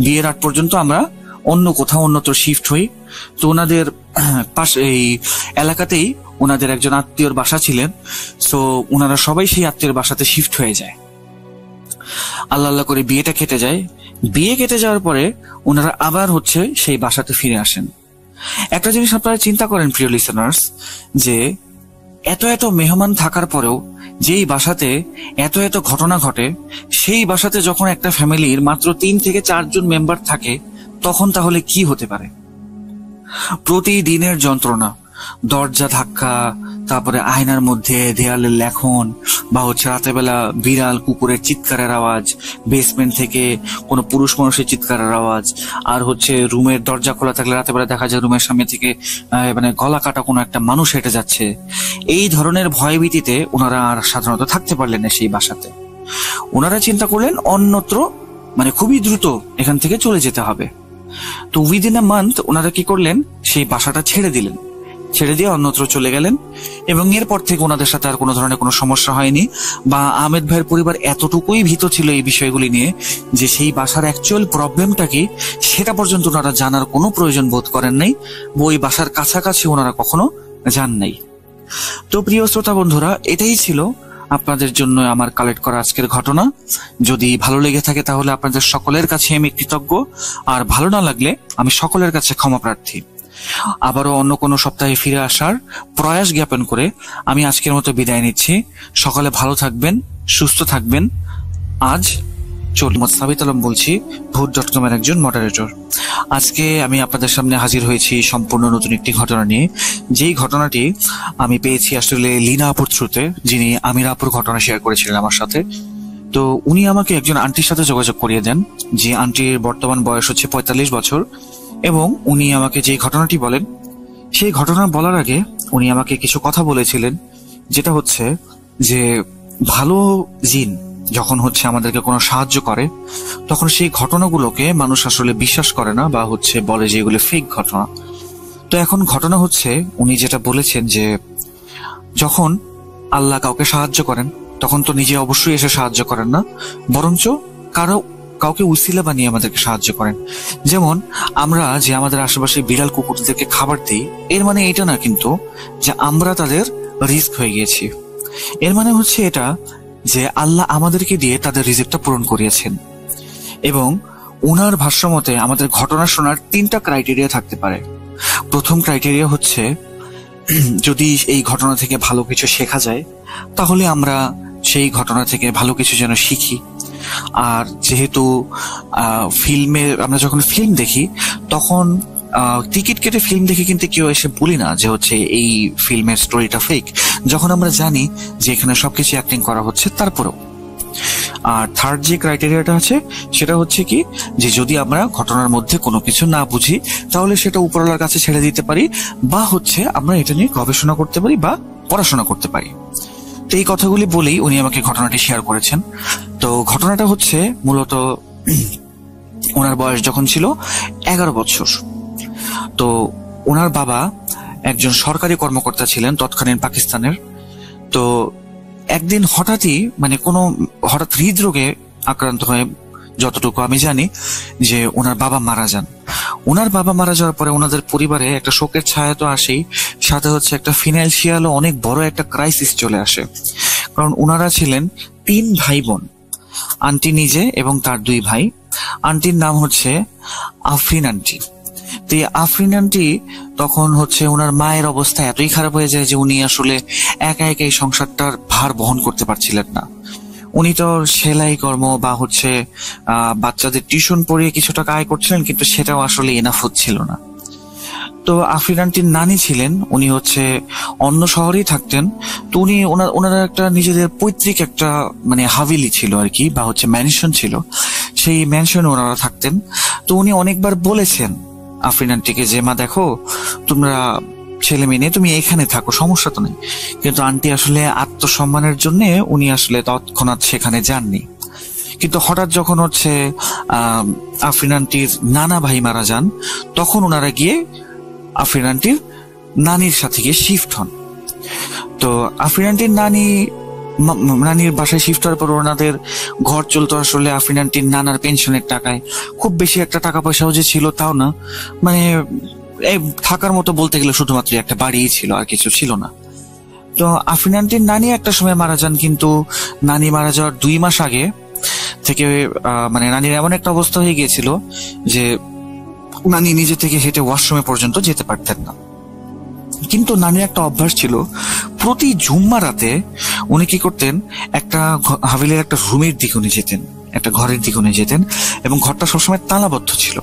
বিয়ের আগ পর্যন্ত আমরা অন্য কোথাও অন্যত্র শিফট হই। তো ওনাদের পাশে এই এলাকাতেই ওনাদের একজন আত্মীয়র বাসা ছিলেন, সো ওনারা সবাই সেই আত্মীয়র বাসাতে শিফট হয়ে যায়। আল্লাহ আল্লাহ করে বিয়েটা কেটে যায়। বিয়ে কেটে যাওয়ার পরে ওনারা আবার হচ্ছে সেই বাসাতে ফিরে আসেন। একটা জিনিস আপনারা চিন্তা করেন প্রিয় লিসেনার্স, যে এত এত মেহমান থাকার পরেও যেই বাসাতে এত এত ঘটনা ঘটে, সেই বাসাতে যখন একটা ফ্যামিলির মাত্র 3 থেকে 4 জন মেম্বার থাকে তখন তাহলে কি হতে পারে। প্রতিদিনের যন্ত্রণা, দরজা ধাক্কা, তারপরে আয়নার মধ্যে দেয়ালের লেখন, বা হচ্ছে রাতেবেলা বিড়াল কুকুরের চিৎকারের আওয়াজ, বেসমেন্ট থেকে কোনো পুরুষ মানুষের চিৎকারের আওয়াজ, আর হচ্ছে রুমের দরজা খোলা থাকলে রাতেবেলা দেখা যায় রুমের সামনে থেকে মানে গলা কাটা কোনো একটা মানুষ হেঁটে যাচ্ছে। এই ধরনের ভয়ভীতিতে ওনারা আর সাধারণত থাকতে পারলেন না সেই বাসাতে। ওনারা চিন্তা করলেন অন্যত্র মানে খুবই দ্রুত এখান থেকে চলে যেতে হবে। তো উইদিন আ মান্থ ওনারা কি করলেন, সেই বাসাটা ছেড়ে দিলেন, ছেড়ে দিয়ে অন্যত্র চলে গেলেন। এবং এরপর থেকে ওনাদের সাথে আর কোনো ধরনের কোনো সমস্যা হয়নি, বা আহমেদ ভাইয়ের পরিবার এতটুকুই ভীত ছিল এই বিষয়গুলি নিয়ে যে সেই বাসার অ্যাকচুয়াল প্রবলেমটা কি সেটা পর্যন্ত ওনারা জানার কোনো প্রয়োজন বোধ করেন নাই, বা ওই বাসার কাছাকাছি ওনারা কখনো যান নাই। তো প্রিয় শ্রোতা বন্ধুরা, এটাই ছিল আপনাদের জন্য আমার কালেক্ট করা আজকের ঘটনা। যদি ভালো লেগে থাকে তাহলে আপনাদের সকলের কাছে আমি কৃতজ্ঞ, আর ভালো না লাগলে আমি সকলের কাছে ক্ষমা প্রার্থী। আবারও অন্য কোনো সপ্তাহে ফিরে আসার প্রয়াস জ্ঞাপন করে আমি আজকের মতো বিদায় নিচ্ছি। সকলে ভালো থাকবেন, সুস্থ থাকবেন। আজ মোহাম্মদ সাবিত আলম বলছি, ভূত.com এর একজন মডারেটর। আজকে আমি আপনাদের সামনে হাজির হয়েছি সম্পূর্ণ নতুন একটি ঘটনা নিয়ে। যেই ঘটনাটি আমি পেয়েছি আসলে লিনা আপুর থ্রুতে, যিনি আমির আপুর ঘটনা শেয়ার করেছিলেন আমার সাথে। তো উনি আমাকে একজন আন্টির সাথে যোগাযোগ করিয়ে দেন, যে আন্টির বর্তমান বয়স হচ্ছে 45 বছর, এবং উনি আমাকে যে ঘটনাটি বলেন, সেই ঘটনা বলার আগে উনি আমাকে কিছু কথা বলেছিলেন, যেটা হচ্ছে যে ভালো জিন যখন হচ্ছে আমাদেরকে কোনো সাহায্য করে, তখন সেই ঘটনাগুলোকে মানুষ আসলে বিশ্বাস করে না, বা হচ্ছে বলে যে এগুলো ফেক ঘটনা। তো এখন ঘটনা হচ্ছে, উনি যেটা বলেছেন যে যখন আল্লাহ কাউকে সাহায্য করেন, তখন তো নিজে অবশ্যই এসে সাহায্য করেন না, বরঞ্চ কাউকে উসিলা বানিয়ে আমাদেরকে সাহায্য করেন। যেমন আমরা যে আমাদের আশেপাশে বিড়াল কুকুরদেরকে খাবার দিই, এর মানে এটা না কিন্তু যে আমরা তাদের রিস্ক হয়ে গিয়েছি। এর মানে হচ্ছে এটা যে আল্লাহ আমাদেরকে দিয়ে তাদের রিজিকটা পূরণ করিয়েছেন। এবং উনার ভাষ্যমতে আমাদের ঘটনা শোনার 3টা ক্রাইটেরিয়া থাকতে পারে। প্রথম ক্রাইটেরিয়া হচ্ছে, যদি এই ঘটনা থেকে ভালো কিছু শেখা যায়, তাহলে আমরা সেই ঘটনা থেকে ভালো কিছু যেন শিখি। আর যেহেতু আমরা যখন ফিল্ম দেখি, তখন টিকিট কেটে ফিল্ম দেখে কিন্তু কেউ এসে বলি না যে হচ্ছে এই ফিল্মের স্টোরিটা ফেক, যখন আমরা জানি যে এখানে সবকিছু অ্যাক্টিং করা হচ্ছে তারপরেও। আর থার্ড যে ক্রাইটেরিয়াটা আছে, সেটা হচ্ছে কি, যে যদি আমরা ঘটনার মধ্যে কোনো কিছু না বুঝি, তাহলে সেটা উপরওয়ালার কাছে ছেড়ে দিতে পারি, বা হচ্ছে আমরা এটা নিয়ে গবেষণা করতে পারি বা পড়াশোনা করতে পারি। তো এই কথাগুলি বলেই উনি আমাকে ঘটনাটি শেয়ার করেছেন। তো ঘটনাটা হচ্ছে মূলত ওনার বয়স যখন ছিল 11 বছর। তো ওনার বাবা একজন সরকারি কর্মকর্তা ছিলেন তৎকালীন পাকিস্তানের। তো একদিন হঠাৎ হৃদরোগে আক্রান্ত হয়ে, যতটুকু আমি জানি, যে ওনার বাবা মারা যান। ওনার বাবা মারা যাওয়ার পরে ওনাদের পরিবারে একটা শোকের ছায়া তো আসেই, সাথে হচ্ছে একটা ফিনান্সিয়াল অনেক বড় একটা ক্রাইসিস চলে আসে। কারণ ওনারা ছিলেন 3 ভাই বোন, আন্টি নিজে এবং তার 2 ভাই। আন্টির নাম হচ্ছে আফরিন আন্টি। তো এই আফরিন আন্টি তখন হচ্ছে ওনার মায়ের অবস্থা এতই খারাপ হয়ে যায় যে উনি আসলে একা একা এই সংসারটার ভার বহন করতে পারছিলেন না। উনি তো সেলাই কর্ম বা হচ্ছে বাচ্চাদের টিউশন পড়িয়ে কিছু টাকা আয় করছিলেন, কিন্তু সেটাও আসলে এনাফ হচ্ছিল না। তো আফরিন আন্টির নানি ছিলেন, উনি হচ্ছে অন্য শহরেই থাকতেন। তো ওনারা একটা নিজেদের পৈতৃক একটা হাভেলি ছিল আর কি, বা হচ্ছে ম্যানশন ছিল, সেই ম্যানশনে ওনারা থাকতেন। তো উনি অনেকবার বলেছেন আফরিন আন্টিকে যে, মা দেখো, তোমরা ছেলে মেয়ে নিয়ে তুমি এখানে থাকো, সমস্যা তো নেই। কিন্তু আন্টি আসলে আত্মসম্মানের জন্য উনি আসলে তৎক্ষণাৎ সেখানে যাননি। কিন্তু হঠাৎ যখন হচ্ছে আফরিন আন্টির নানা ভাই মারা যান, তখন ওনারা গিয়ে আফরিন আন্টির নানির সাথে গিয়ে শিফট হন। তো আফরিন আন্টির নানির বাসায় শিফট হওয়ার পর ওনাদের ঘর চলতো আসলে আফরিন আন্টির নানার পেনশনের টাকায়। খুব বেশি একটা টাকা পয়সাও যে ছিল তাও না, থাকার মতো বলতে গেলে শুধুমাত্র একটা বাড়িই ছিল, আর কিছু ছিল না। তো আফরিন আন্টির নানি একটা সময় মারা যান, কিন্তু নানি মারা যাওয়ার 2 মাস আগে থেকে নানির এমন একটা অবস্থা হয়ে গিয়েছিল যে নানি নিজে থেকে হেঁটে ওয়াশরুমে পর্যন্ত যেতে পারতেন না। কিন্তু নানির একটা অভ্যাস ছিল, প্রতি জুম্মা রাতে উনি কি করতেন, একটা হাভেলির একটা রুমের দিকে উনি যেতেন, একটা ঘরের দিকে উনি যেতেন, এবং ঘরটা সবসময় তালাবদ্ধ ছিল।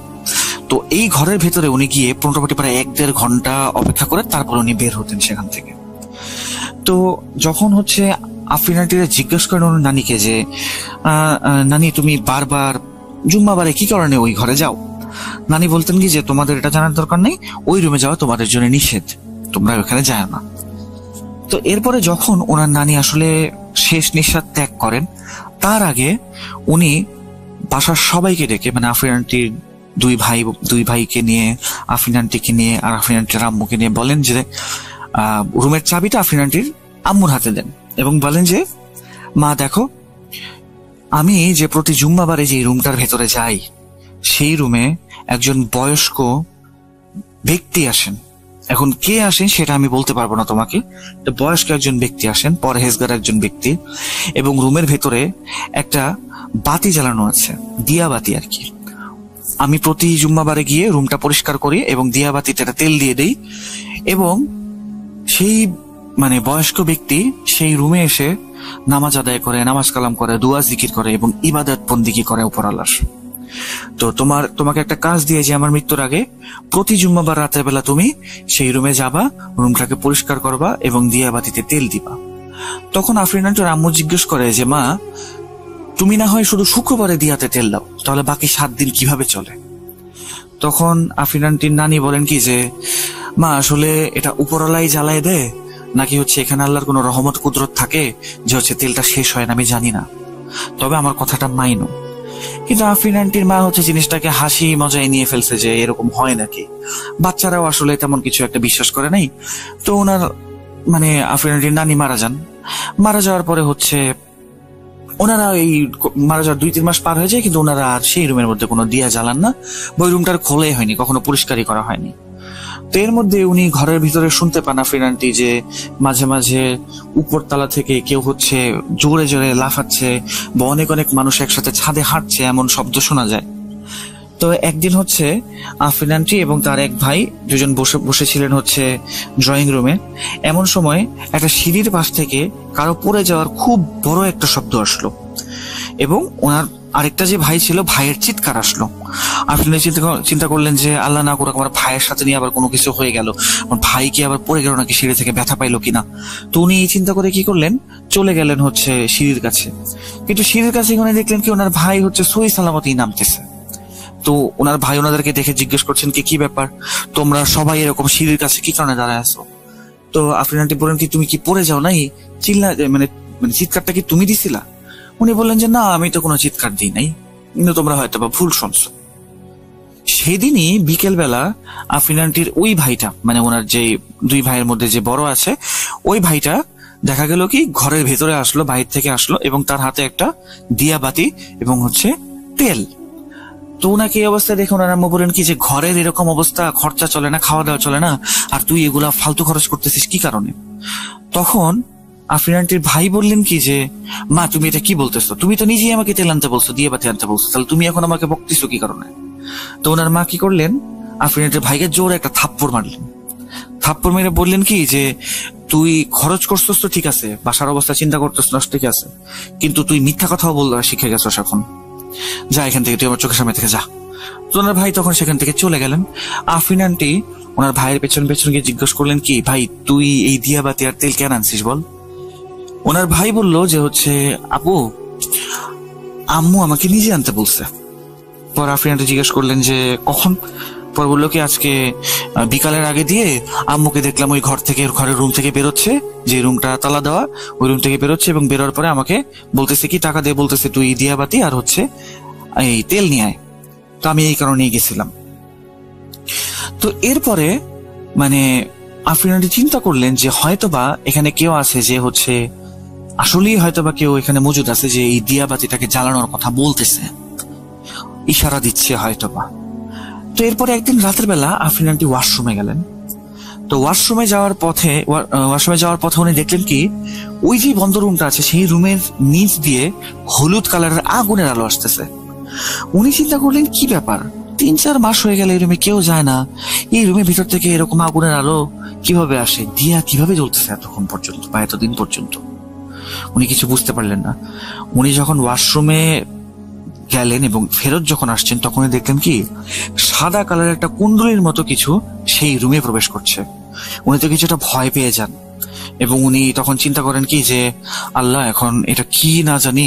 তো এই ঘরের ভেতরে উনি গিয়ে মোটামুটি প্রায় 1-1.5 ঘন্টা অপেক্ষা করে তারপর উনি বের হতেন সেখান থেকে। তো যখন হচ্ছে আফরিন আন্টিরা জিজ্ঞেস করেন ওনার নানিকে যে, নানি তুমি বারবার জুম্মাবারে কি কারণে ওই ঘরে যাও, নানি বলতেন কি যে, তোমাদের এটা জানার দরকার নেই, ওই রুমে যাওয়া তোমাদের জন্য নিষেধ, তোমরা ওখানে যায় না। তো এরপরে যখন ওনার নানি আসলে শেষ নিঃশ্বাস ত্যাগ করেন, তার আগে উনি বাসার সবাইকে ডেকে, আফরিন আন্টির 2 ভাইকে নিয়ে, আফরিন আন্টিকে নিয়ে আর আফরিন আন্টির আম্মুকে নিয়ে বলেন যে, রুমের চাবিটা আফরিন আন্টির আম্মুর হাতে দেন, এবং বলেন যে, মা দেখো, আমি যে প্রতি জুম্মাবারে যে রুমটার ভেতরে যাই, সেই রুমে একজন বয়স্ক ব্যক্তি আসেন। এখন কে আসেন সেটা আমি বলতে পারবো না তোমাকে। বয়স্ক একজন ব্যক্তি আসেন, পরহেজগার একজন ব্যক্তি, এবং রুমের ভেতরে একটা বাতি জ্বালানো আছে, দিয়া বাতি আর কি। আমি প্রতি জুম্মাবারে গিয়ে রুমটা পরিষ্কার করি এবং দিয়া বাতিটা তেল দিয়ে দেই, এবং সেই বয়স্ক ব্যক্তি সেই রুমে এসে নামাজ আদায় করে, নামাজ কালাম করে, দুয়া জিকির করে এবং ইবাদত বন্দিগি করে উপর আল্লাহর। তো তোমাকে একটা কাজ দিয়ে যে আমার মৃত্যুর আগে প্রতি জুম্মাবার রাতের বেলা তুমি সেই রুমে যাবা, রুমটাকে পরিষ্কার করবা এবং দিয়াবাতিতে তেল দিবা। তখন আফরিন আন্টির আম্মু জিজ্ঞেস করে যে মা, তুমি না হয় শুধু শুক্রবারে দিয়াতে তেল দাও, তাহলে বাকি 7 দিন কিভাবে চলে? তখন আফরিন আন্টির নানি বলেন কি যে মা, আসলে এটা উপরওয়ালাই জ্বালায় দেয় নাকি হচ্ছে এখানে আল্লাহর কোনো রহমত কুদরত থাকে যে হচ্ছে তেলটা শেষ হয় না, আমি জানি না, তবে আমার কথাটা মাইনো। কিন্তু আফরিন আন্টির মা হচ্ছে জিনিসটাকে হাসি মজায় নিয়ে ফেলছে যে এরকম হয় নাকি, বাচ্চারাও আসলে তেমন কিছু একটা বিশ্বাস করে নাই। তো ওনার মানে আফরিন আন্টির নানি মারা যান। মারা যাওয়ার পরে হচ্ছে ওনারা এই মারা যাওয়ার 2-3 মাস পার হয়ে যায়, কিন্তু ওনারা আর সেই রুমের মধ্যে কোনো দিয়া জ্বালান না, ওই রুমটার খোলাই হয়নি, কখনো পরিষ্কারই করা হয়নি। তো এর মধ্যে উনি ঘরের ভিতরে শুনতে পান আফরিন আন্টি যে মাঝে মাঝে উপরতলা থেকে কেউ হচ্ছে জোরে জোরে লাফাচ্ছে বা অনেক অনেক মানুষ একসাথে ছাদে হাঁটছে, এমন শব্দ শোনা যায়। তো একদিন হচ্ছে আফরিন আন্টি এবং তার এক ভাই দুজন বসেছিলেন হচ্ছে ড্রয়িং রুমে। এমন সময় একটা সিঁড়ির পাশ থেকে কারো পড়ে যাওয়ার খুব বড় একটা শব্দ আসলো এবং ওনার আরেকটা যে ভাই ছিল, ভাইয়ের চিৎকার আসলো। আফরিন চিন্তা করলেন যে আল্লাহ না করুক আমার ভাইয়ের সাথে নিয়ে আবার কোনো কিছু হয়ে গেল, আমার ভাই কি আবার পড়ে গেল নাকি, সিঁড়ি থেকে ব্যথা পাইলো কিনা। তো উনি এই চিন্তা করে কি করলেন, চলে গেলেন হচ্ছে সিঁড়ির কাছে। কিন্তু সিঁড়ির কাছে উনি দেখলেন কি ওনার ভাই হচ্ছে সহি সালামতেই নামতেছে। তো ওনার ভাই ওনাদেরকে দেখে জিজ্ঞেস করছেন কি ব্যাপার, তোমরা সবাই এরকম সিঁড়ির কাছে কি কারণে দাঁড়ায় আছো? তো আফরিন আন্টি বলেন কি তুমি কি পড়ে যাও নাই, মানে চিৎকারটা কি তুমি দিছিলা? উনি বললেন যে না, আমি তো কোনো চিৎকার দিই নাই, কিন্তু তোমরা হয়তো বা ভুল শুনছো। সেদিনই বিকেল বেলা আফরিন আন্টির ওই ভাইটা, মানে ওনার যে 2 ভাইয়ের মধ্যে যে বড় আছে ওই ভাইটা দেখা গেল কি ঘরের ভেতরে আসলো, বাইরে থেকে আসলো এবং তার হাতে একটা দিয়াবাতি এবং হচ্ছে তেল। তো ওনাকে এই অবস্থা দেখে ওনার আম্মু বলেন কি যে ঘরের এরকম অবস্থা, খরচা চলে না, খাওয়া দাওয়া চলে না, আর তুই এগুলা ফালতু খরচ করতেছিস কি কারণে? তখন আফরিন আন্টির ভাই বললেন কি যে মা, তুমি এটা কি বলতেছো? তুমি তো নিজেই আমাকে তেল আনতে বলছো, দিয়াবাতি আনতে বলছো, তাহলে তুমি এখন আমাকে বকতেছো কি কারণে? তো ওনার মা কি করলেন, আফরিন আন্টির ভাইকে জোরে একটা থাপ্পড় মারলেন। থাপ্পড় মেরে বললেন কি যে তুই খরচ করছিস তো ঠিক আছে, বাসার অবস্থা চিন্তা করতেছ না ঠিক আছে, কিন্তু তুই মিথ্যা কথাও বলতে শিখে গেছস, এখন যা এখান থেকে, তুই আমার চোখের সামনে থেকে যা। তো ওনার ভাই তখন সেখান থেকে চলে গেলেন। আফরিন আন্টি ওনার ভাইয়ের পেছন পেছন গিয়ে জিজ্ঞেস করলেন কি, ভাই তুই এই দিয়াবাতি আর তেল কেন আনছিস বল? ওনার ভাই বলল যে হচ্ছে আপু, আম্মু আমাকে নিজে আনতে বলছে। পর আফরিন আন্টি জিজ্ঞেস করলেন যে কখন? পর বললো কি আজকে বিকালের আগে দিয়ে আম্মুকে দেখলাম ওই ঘরের রুম থেকে বেরোচ্ছে, যে রুমটা তালা দেওয়া, ওই রুম থেকে বেরোচ্ছে এবং বেরোর পরে আমাকে বলতেছে কি টাকা দিয়ে বলতেছে তুই দিয়াবাতি আর হচ্ছে এই তেল নিয়ে আয়। তো আমি এই কারণে গেছিলাম। তো এরপরে মানে আফরিন আন্টি চিন্তা করলেন যে হয়তোবা এখানে কেউ আছে যে হচ্ছে আসলেই হয়তোবা কেউ এখানে মজুদ আছে যে এই দিয়াবাতিটাকে জ্বালানোর কথা বলতেছে, ইশারা দিচ্ছে হয়তোবা। তো এরপরে একদিন রাতের বেলা আফরিন আন্টি ওয়াশরুমে গেলেন। তো ওয়াশরুমে যাওয়ার পথে উনি দেখলেন কি ওই যে বন্ধ রুমটা আছে সেই রুমের নিচ দিয়ে হলুদ কালারের আগুনের আলো আসতেছে। উনি চিন্তা করলেন কি ব্যাপার, 3-4 মাস হয়ে গেল এই রুমে কেউ যায় না, এই রুমের ভিতর থেকে এরকম আগুনের আলো কিভাবে আসে, দিয়া কিভাবে জ্বলতেছে এতক্ষণ পর্যন্ত বা এতদিন পর্যন্ত? উনি কিছু বুঝতে পারলেন না। উনি যখন ওয়াশরুমে গেলেন এবং ফেরত যখন আসছেন তখন দেখলেন কি সাদা কালারের একটা কুণ্ডলীর মতো কিছু সেই রুমে প্রবেশ করছে। উনি তো কিছুটা ভয় পেয়ে যান এবং উনি তখন চিন্তা করেন কি যে আল্লাহ, এখন এটা কি না জানি,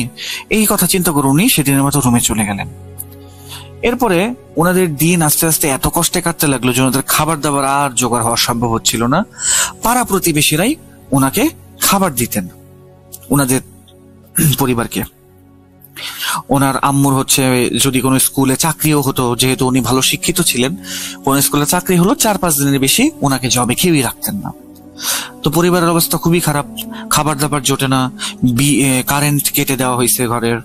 এই কথা চিন্তা করে উনি সেদিনের মতো রুমে চলে গেলেন। এরপরে ওনাদের দিন আস্তে আস্তে এত কষ্টে কাটতে লাগলো যে ওনাদের খাবার দাবার আর জোগাড় হওয়া সম্ভব হচ্ছিল না। পাড়া প্রতিবেশীরাই ওনাকে খাবার দিতেন, ওনাদের পরিবারকে। ওনার আম্মুর হচ্ছে যদি কোনো স্কুলে চাকরিও হতো, যেহেতু উনি ভালো শিক্ষিত ছিলেন, কোন স্কুলে চাকরি হলো 4-5 দিনের বেশি ওনাকে জবে কেউই রাখতেন না। তো পরিবারের অবস্থা খুবই খারাপ, খাবার দাবার জোটে না, কারেন্ট কেটে দেওয়া হয়েছে, ঘরের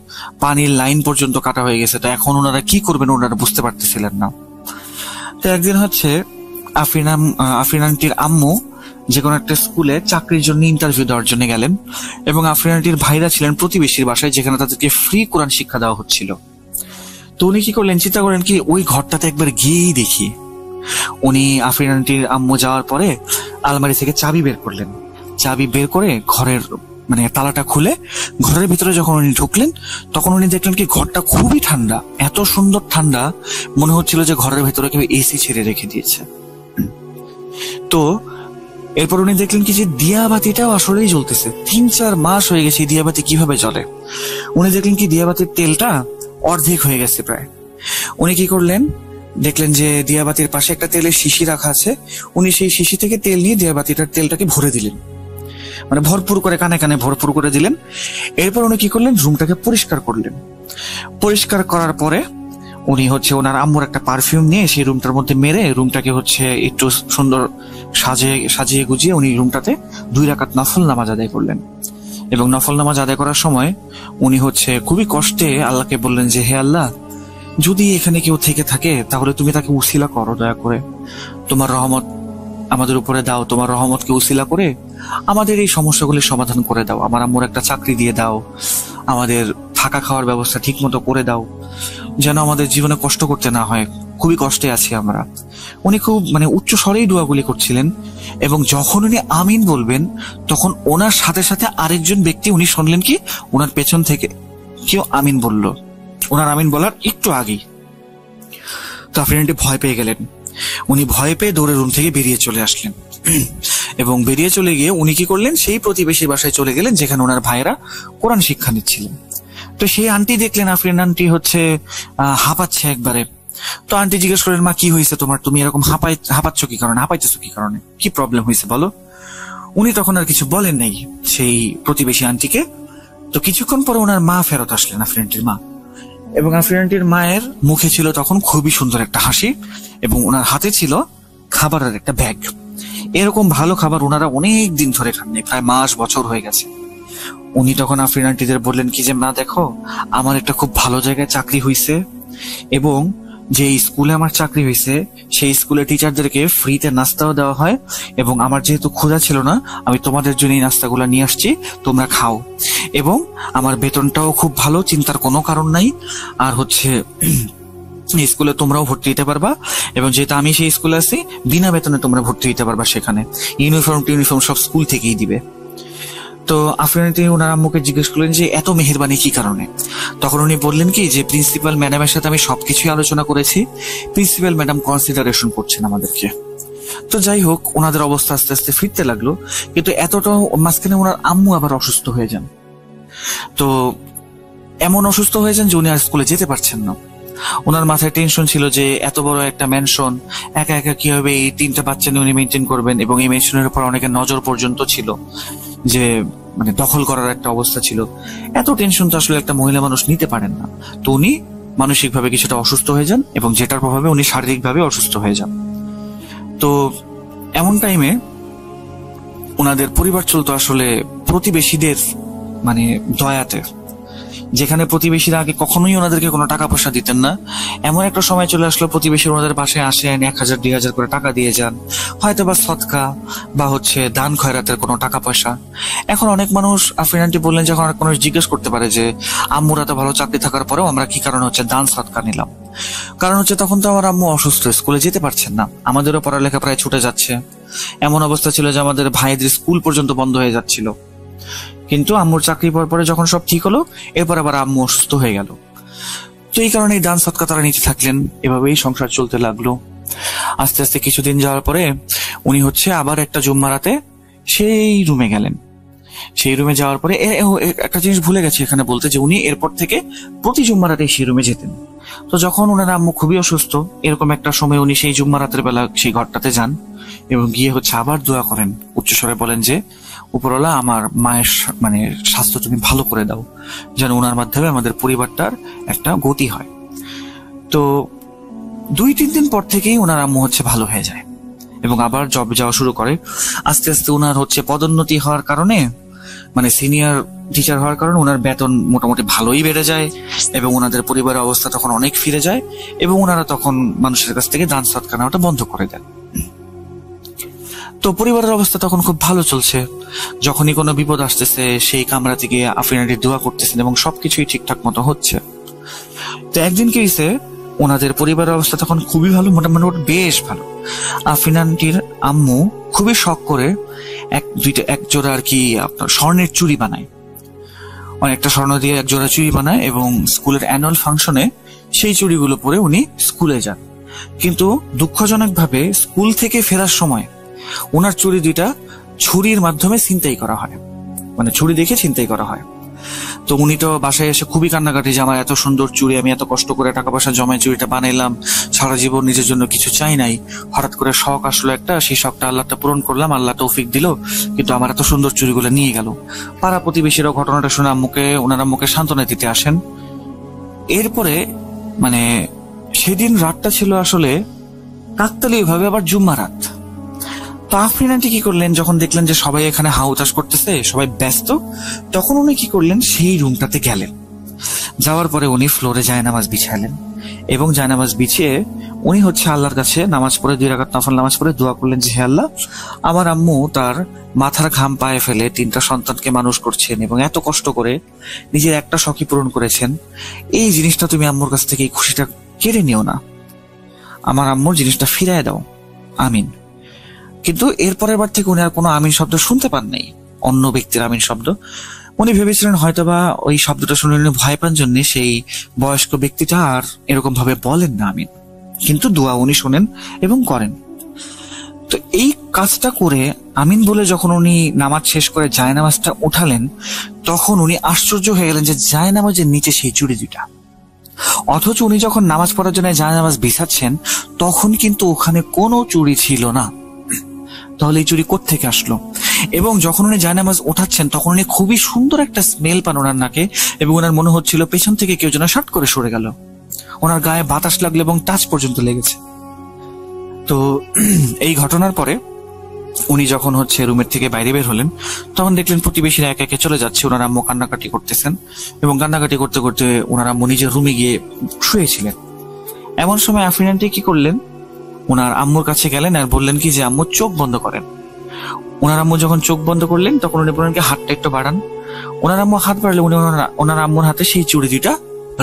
পানির লাইন পর্যন্ত কাটা হয়ে গেছে। তো এখন ওনারা কি করবেন ওনারা বুঝতে পারতেছিলেন না। তো একদিন হচ্ছে আফরিন আন্টির আম্মু যে কোনো একটা স্কুলে চাকরির জন্য ইন্টারভিউ দেওয়ার জন্য গেলেন এবং আফরিন আন্টির ভাইরা ছিলেন প্রতিবেশীর বাসায়, যেখানে তাদেরকে ফ্রি কোরআন শিক্ষা দেওয়া হচ্ছিল। তো উনি কি করলেন, চিন্তা করেন কি ওই ঘরটাতে একবার গিয়েই দেখি। উনি আফরিন আন্টির আম্মু যাওয়ার পরে আলমারি থেকে চাবি বের করলেন, চাবি বের করে ঘরের মানে তালাটা খুলে ঘরের ভিতরে যখন উনি ঢুকলেন, তখন উনি দেখলেন কি ঘরটা খুবই ঠান্ডা, এত সুন্দর ঠান্ডা, মনে হচ্ছিল যে ঘরের ভেতরে কেউ এসি ছেড়ে রেখে দিয়েছে। তো এরপর উনি দেখলেন কি যে দিয়াবাতিটাও আসলেই জ্বলতেছে। 3-4 মাস হয়ে গেছে এই দিয়াবাতি কিভাবে জ্বলে। উনি দেখলেন কি দিয়াবাতির তেলটা অর্ধেক হয়ে গেছে প্রায়। উনি কি করলেন, দেখলেন যে দিয়াবাতির পাশে একটা তেলের শিশি রাখা আছে, উনি সেই শিশি থেকে তেল নিয়ে দিয়াবাতিটার তেলটাকে ভরে দিলেন, মানে ভরপুর করে, কানে কানে ভরপুর করে দিলেন। এরপর উনি কি করলেন, রুমটাকে পরিষ্কার করলেন। পরিষ্কার করার পরে উনি ওনার আম্মুর একটা পারফিউম নিয়ে সেই রুমটার মধ্যে মেরে রুমটাকে একটু সুন্দর সাজিয়ে গুজিয়ে উনি রুমটাতে 2 রাকাত নফল নামাজ আদায় করলেন। এবং নফল নামাজ আদায় করার সময় উনি খুবই কষ্টে আল্লাহকে বললেন যে, হে আল্লাহ, যদি এখানে কেউ থেকে থাকে তাহলে তুমি তাকে উসিলা করো, দয়া করে তোমার রহমত আমাদের উপরে দাও, তোমার রহমতকে উসিলা করে আমাদের এই সমস্যাগুলির সমাধান করে দাও, আমার আম্মুর একটা চাকরি দিয়ে দাও, আমাদের থাকা খাওয়ার ব্যবস্থা ঠিক মতো করে দাও, যেন আমাদের জীবনে কষ্ট করতে না হয়, খুবই কষ্টে আছি আমরা। উনি খুব উচ্চ স্বরেই দোয়াগুলি করছিলেন। এবং যখন উনি আমিন বলবেন, তখন ওনার সাথে সাথে আরেকজন ব্যক্তি উনি শুনলেন কি ওনার পেছন থেকে কেউ আমিন বলল, ওনার আমিন বলার একটু আগেই। তো আফরিন ভয় পেয়ে গেলেন। উনি ভয় পেয়ে দৌড়ে রুম থেকে বেরিয়ে চলে আসলেন। এবং বেরিয়ে চলে গিয়ে উনি কি করলেন, সেই প্রতিবেশী বাসায় চলে গেলেন যেখানে ওনার ভাইয়েরা কোরআন শিক্ষা নিচ্ছিলেন। তো সেই আন্টি দেখলেন আফরিন আন্টি হাঁপাচ্ছে একবারে। তো আন্টি জিজ্ঞেস করলেন, মা কি হয়েছে তোমার, তুমি এরকম হাঁপাচ্ছ কি কারণে, হাঁপাইতেছো কি কারণে, কি প্রবলেম হয়েছে বলো। উনি তখন আর কিছু বলেন নাই সেই প্রতিবেশী আন্টিকে। তো কিছুক্ষণ পরে ওনার মা ফেরত আসলেন, আফরিন আন্টির মা। এবং আফরিন আন্টির মায়ের মুখে ছিল তখন খুবই সুন্দর একটা হাসি, এবং ওনার হাতে ছিল খাবারের একটা ব্যাগ। এরকম ভালো খাবার ওনারা অনেক দিন ধরে খাননি, প্রায় মাস বছর হয়ে গেছে। উনি তখন আফরিন আন্টিদের বললেন কি যে, মা দেখো, আমার একটা খুব ভালো জায়গায় চাকরি হয়েছে, এবং যে স্কুলে আমার চাকরি হয়েছে সেই স্কুলের টিচারদেরকে ফ্রিতে নাস্তাও দেওয়া হয়, এবং আমার যেহেতু ক্ষুধা ছিল না, আমি তোমাদের জন্য এই নাস্তাগুলো নিয়ে আসছি, তোমরা খাও। এবং আমার বেতনটাও খুব ভালো, চিন্তার কোনো কারণ নাই। আর স্কুলে তোমরাও ভর্তি হতে পারবা, এবং যেহেতু আমি সেই স্কুলে আছি, বিনা বেতনে তোমরা ভর্তি হতে পারবা সেখানে, ইউনিফর্ম সব স্কুল থেকেই দিবে। তো আফরিন আন্টি ওনার আম্মুকে জিজ্ঞেস করলেন যে এত মেহেরবানি কি কারণে। তখন উনি বললেন কি যে, প্রিন্সিপাল ম্যাডামের সাথে আমি সবকিছুই আলোচনা করেছি, প্রিন্সিপাল ম্যাডাম কনসিডারেশন করছেন আমাদেরকে। তো যাই হোক, ওনাদের অবস্থা আস্তে আস্তে ফিরতে লাগলো। কিন্তু এতটা মাঝখানে ওনার আম্মু আবার অসুস্থ হয়ে যান। তো এমন অসুস্থ হয়ে যান যে উনি আর স্কুলে যেতে পারছেন না। ওনার মাথায় টেনশন ছিল যে এত বড় একটা ম্যানশন একা একা কিভাবে এই 3টা বাচ্চা নিয়ে উনি মেনটেন করবেন, এবং এই ম্যানশনের উপর অনেকের নজর পর্যন্ত ছিল, যে দখল করার একটা অবস্থা ছিল। এত টেনশন তো আসলে একটা মহিলা মানুষ নিতে পারেন না। তো উনি মানসিকভাবে কিছুটা অসুস্থ হয়ে যান, এবং যেটার প্রভাবে উনি শারীরিকভাবে অসুস্থ হয়ে যান। তো এমন টাইমে ওনাদের পরিবার চলতো আসলে প্রতিবেশীদের দয়াতে। যেখানে প্রতিবেশীরা আগে কখনোই ওনাদেরকে কোনো টাকা পয়সা দিতেন না, এমন একটা সময় চলে আসলো প্রতিবেশী ওনাদের বাসায় আসেন, 1000-2000 করে টাকা দিয়ে যান, হয়তো বা সদকা বা দান খয়রাতের কোনো টাকা পয়সা। এখন অনেক মানুষ, আফরিন আন্টি বললেন, যখন অনেক মানুষ জিজ্ঞেস করতে পারে যে আম্মুর এত ভালো চাকরি থাকার পরেও আমরা কি কারণে দান সদকা নিলাম, কারণ তখন তো আমার আম্মু অসুস্থ, স্কুলে যেতে পারছেন না, আমাদেরও পড়ালেখা প্রায় ছুটে যাচ্ছে। এমন অবস্থা ছিল যে আমাদের ভাইদের স্কুল পর্যন্ত বন্ধ হয়ে যাচ্ছিল। কিন্তু আম্মুর চাকরি পাওয়ার পরে যখন সব ঠিক হলো, এরপর আবার আম্মু অসুস্থ হয়ে গেল। তো এই কারণে দান সদকা তারা নিতে থাকলেন, এভাবেই সংসার চলতে লাগলো। আস্তে আস্তে কিছুদিন যাওয়ার পরে উনি আবার একটা জুম্মা রাতে সেই রুমে গেলেন। সেই রুমে যাওয়ার পরে একটা জিনিস ভুলে গেছি এখানে বলতে, যে উনি এরপর থেকে প্রতি জুম্মা রাতে সেই রুমে যেতেন। তো যখন ওনার আম্মু খুবই অসুস্থ, এরকম একটা সময় উনি সেই জুম্মা রাতের বেলা সেই ঘরটাতে যান, এবং গিয়ে আবার দোয়া করেন, উচ্চস্বরে বলেন যে, উপরওয়ালা, আমার মায়ের স্বাস্থ্য তুমি ভালো করে দাও, যেন ওনার মাধ্যমে আমাদের পরিবারটার একটা গতি হয়। তো 2-3 দিন পর থেকেই ওনার আম্মু ভালো হয়ে যায়, এবং আবার জবে যাওয়া শুরু করে। আস্তে আস্তে ওনার পদোন্নতি হওয়ার কারণে, সিনিয়র টিচার হওয়ার কারণে ওনার বেতন মোটামুটি ভালোই বেড়ে যায়, এবং ওনাদের পরিবারের অবস্থা তখন অনেক ফিরে যায়, এবং ওনারা তখন মানুষের কাছ থেকে দান সদকা নেওয়াটা বন্ধ করে দেন। তো পরিবারের অবস্থা তখন খুব ভালো চলছে। যখনই কোনো বিপদ আসতেছে, সেই কামরা থেকে আফরিন আন্টি দোয়া করতেছেন, এবং সবকিছুই ঠিকঠাক মতো হচ্ছে। তো একদিন কি হয়েছে, ওনাদের পরিবারের অবস্থা তখন খুবই ভালো, মোটামুটি বেশ ভালো। আফরিন আন্টির আম্মু খুবই শখ করে এক জোড়া আর কি আপনার স্বর্ণের চুড়ি বানায়, অনেকটা স্বর্ণ দিয়ে এক জোড়া চুড়ি বানায় এবং স্কুলের অ্যানুয়াল ফাংশনে সেই চুড়িগুলো পরে উনি স্কুলে যান। কিন্তু দুঃখজনক ভাবে স্কুল থেকে ফেরার সময় ওনার চুড়ি দুইটা ছুরির মাধ্যমে ছিনতাই করা হয়, মানে ছুরি দেখে ছিনতাই করা হয়। তো উনি তো বাসায় এসে খুবই কান্নাকাটি যে আমার এত সুন্দর চুড়ি, আমি এত কষ্ট করে টাকা পয়সা জমায় চুড়িটা বানাইলাম, সারা জীবন নিজের জন্য কিছু চাই নাই, হঠাৎ করে শখ আসলো একটা, সেই শখটা আল্লাহটা পূরণ করলাম, আল্লাহ তৌফিক দিল, কিন্তু আমার এত সুন্দর চুড়িগুলো নিয়ে গেল। পাড়া প্রতিবেশীরাও ঘটনাটা শুনে ওনার আম্মুকে সান্ত্বনা দিতে আসেন। এরপরে মানে সেদিন রাতটা ছিল আসলে কাকতালীয় ভাবে আবার জুম্মা রাত। তো আফরিন আন্টি কি করলেন, যখন দেখলেন যে সবাই এখানে হাউতাস করতেছে, সবাই ব্যস্ত, তখন উনি কি করলেন, সেই রুমটাতে গেলেন। যাওয়ার পরে উনি ফ্লোরে জায়নামাজ বিছালেন এবং জায়নামাজ বিছিয়ে উনি আল্লাহর কাছে নামাজ পড়ে 2 রাকাত নফল নামাজ পড়ে দোয়া করলেন যে হে আল্লাহ, আমার আম্মু তার মাথার ঘাম পায়ে ফেলে 3টা সন্তানকে মানুষ করছেন এবং এত কষ্ট করে নিজের একটা শখই পূরণ করেছেন, এই জিনিসটা তুমি আম্মুর কাছ থেকে এই খুশিটা কেড়ে নিও না, আমার আম্মুর জিনিসটা ফিরায় দাও, আমিন। কিন্তু এরপরের বার থেকে উনি আর কোনো আমিন শব্দ শুনতে পান নাই, অন্য ব্যক্তির আমিন শব্দ। উনি ভেবেছিলেন হয়তোবা ওই শব্দটা শুনে উনি ভয় পান জন্য সেই বয়স্ক ব্যক্তিটা আর এরকম ভাবে বলেন না আমিন, কিন্তু দোয়া উনি শোনেন এবং করেন। তো এই কাজটা করে আমিন বলে যখন উনি নামাজ শেষ করে জায়নামাজটা উঠালেন, তখন উনি আশ্চর্য হয়ে গেলেন যে জায়নামাজের নিচে সেই চুড়ি দুটা। অথচ উনি যখন নামাজ পড়ার জন্য জায়নামাজ বিছাচ্ছেন তখন কিন্তু ওখানে কোনো চুড়ি ছিল না। তাহলে এই চুড়ি কোত্থেকে আসলো? এবং যখন উনি জায়নামাজ ওঠাচ্ছেন তখন উনি খুবই সুন্দর একটা স্মেল পান ওনার নাকে এবং ওনার মনে হচ্ছিল পেছন থেকে কেউ যেন শার্ট করে সরে গেল, ওনার গায়ে বাতাস লাগলো এবং টাচ পর্যন্ত লেগেছে। তো এই ঘটনার পরে উনি যখন রুমের থেকে বাইরে বের হলেন, তখন দেখলেন প্রতিবেশীরা একে একে চলে যাচ্ছে, ওনার আম্মু কান্নাকাটি করতেছেন এবং কান্নাকাটি করতে করতে ওনার আম্মু নিজের রুমে গিয়ে শুয়েছিলেন। এমন সময় আফরিন আন্টি কি করলেন, ওনার আম্মুর কাছে গেলেন আর বললেন কি যে আম্মু চোখ বন্ধ করেন। ওনার আম্মু যখন চোখ বন্ধ করলেন তখন উনি বললেন কি হাতটা একটু বাড়ান। ওনার আম্মু হাত বাড়ালে উনি ওনার আম্মুর হাতে সেই চুড়ি দুইটা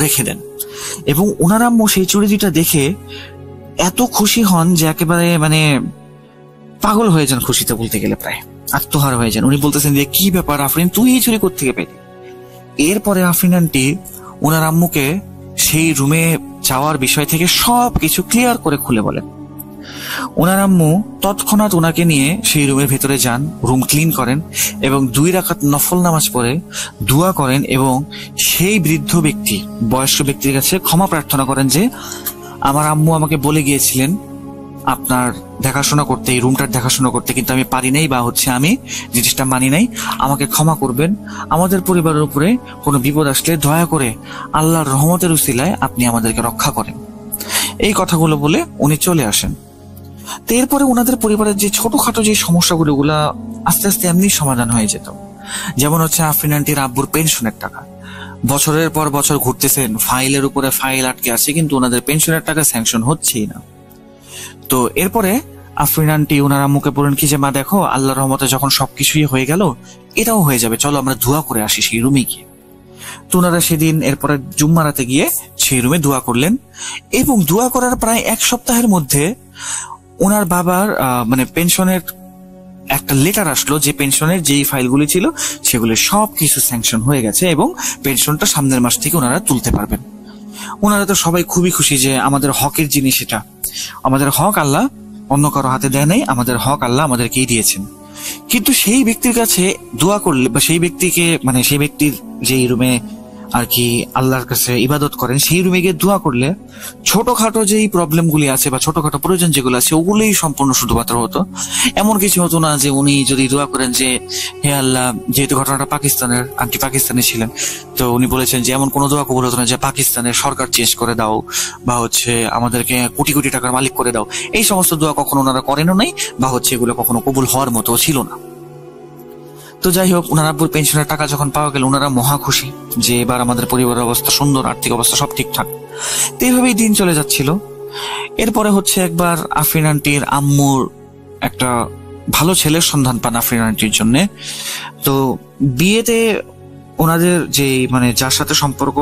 রেখে দেন এবং ওনার আম্মু সেই চুড়ি দুইটা দেখে এত খুশি হন যে একেবারে মানে পাগল হয়ে যান, খুশিতে বলতে গেলে প্রায় আত্মহার হয়ে যান। উনি বলতেছেন যে কি ব্যাপার আফরিন, তুই এই চুড়ি কোত্থেকে পেলি? এরপরে আফরিন আন্টি ওনার আম্মুকে সেই রুমে যাওয়ার বিষয় থেকে সবকিছু ক্লিয়ার করে খুলে বলেন। ওনার আম্মু তৎক্ষণাৎ ওনাকে নিয়ে সেই রুমের ভেতরে যান, রুম ক্লিন করেন এবং 2 রাকাত নফল নামাজ পড়ে দোয়া করেন এবং সেই বৃদ্ধ ব্যক্তি, বয়স্ক ব্যক্তির কাছে ক্ষমা প্রার্থনা করেন যে আমার আম্মু আমাকে বলে গিয়েছিলেন আপনার দেখাশোনা করতে, এই রুমটার দেখাশোনা করতে, কিন্তু আমি পারি নাই বা আমি জিনিসটা মানি নাই, আমাকে ক্ষমা করবেন। আমাদের পরিবারের উপরে কোনো বিপদ আসলে দয়া করে আল্লাহর রহমতের উসিলায় আপনি আমাদেরকে রক্ষা করেন। এই কথাগুলো বলে উনি চলে আসেন। তো এরপরে ওনাদের পরিবারের যে ছোটখাটো যে সমস্যাগুলো ওগুলা আস্তে আস্তে এমনি সমাধান হয়ে যেত। যেমন আফরিন আন্টির আব্বুর পেনশনের টাকা, বছরের পর বছর ঘুরতেছেন, ফাইলের উপরে ফাইল আটকে আছে, কিন্তু ওনাদের পেনশনের টাকা স্যাংশন হচ্ছেই না। তো এরপরে আফরিন আন্টি ওনার আম্মুকে বলেন কি যে মা দেখো, আল্লাহর রহমতে যখন সবকিছুই হয়ে গেল, এটাও হয়ে যাবে, চলো আমরা দোয়া করে আসি সেই রুমে গিয়ে। তো ওনারা সেদিন এরপরে জুম্মা রাতে গিয়ে সেই রুমে দোয়া করলেন এবং দোয়া করার প্রায় 1 সপ্তাহের মধ্যে ওনার বাবার মানে পেনশনের একটা লেটার আসলো যে পেনশনের যেই ফাইলগুলি ছিল সেগুলি সবকিছু স্যাংশন হয়ে গেছে এবং পেনশনটা সামনের মাস থেকে ওনারা তুলতে পারবেন। ওনারা তো সবাই খুবই খুশি যে আমাদের হকের জিনিস, এটা আমাদের হক আল্লাহ অন্য কারো হাতে দেয় নাই, আমাদের হক আল্লাহ আমাদেরকেই দিয়েছেন। কিন্তু সেই ব্যক্তির কাছে দোয়া করলে বা সেই ব্যক্তিকে মানে সেই ব্যক্তির যেই রুমে আর কি আল্লাহর কাছে ইবাদত করেন সেই রুমে গিয়ে দোয়া করলে ছোটখাটো যেই প্রবলেমগুলি আছে বা ছোটখাটো প্রয়োজন যেগুলো আছে ওগুলোই সম্পূর্ণ শুধুমাত্র হতো। এমন কিছু হতো না যে উনি যদি দোয়া করেন যে হে আল্লাহ, যেহেতু ঘটনাটা পাকিস্তানের, আন্টি পাকিস্তানে ছিলেন, তো উনি বলেছেন যে এমন কোনো দোয়া কবুল হতো না যে পাকিস্তানের সরকার চেঞ্জ করে দাও বা আমাদেরকে কোটি কোটি টাকার মালিক করে দাও। এই সমস্ত দোয়া কখনো ওনারা করেনও নাই বা এগুলো কখনো কবুল হওয়ার মতো ছিল না। তো যাই হোক, ওনার আব্বুর পেনশনের টাকা যখন পাওয়া গেল ওনারা মহা খুশি যে এবার আমাদের পরিবারের অবস্থা সুন্দর, আর্থিক অবস্থা সব ঠিকঠাক। তো এইভাবেই দিন চলে যাচ্ছিল। এরপরে একবার আফরিন আন্টির আম্মুর একটা ভালো ছেলের সন্ধান পান আফরিন আন্টির জন্য। তো বিয়েতে ওনাদের যে মানে যার সাথে সম্পর্ক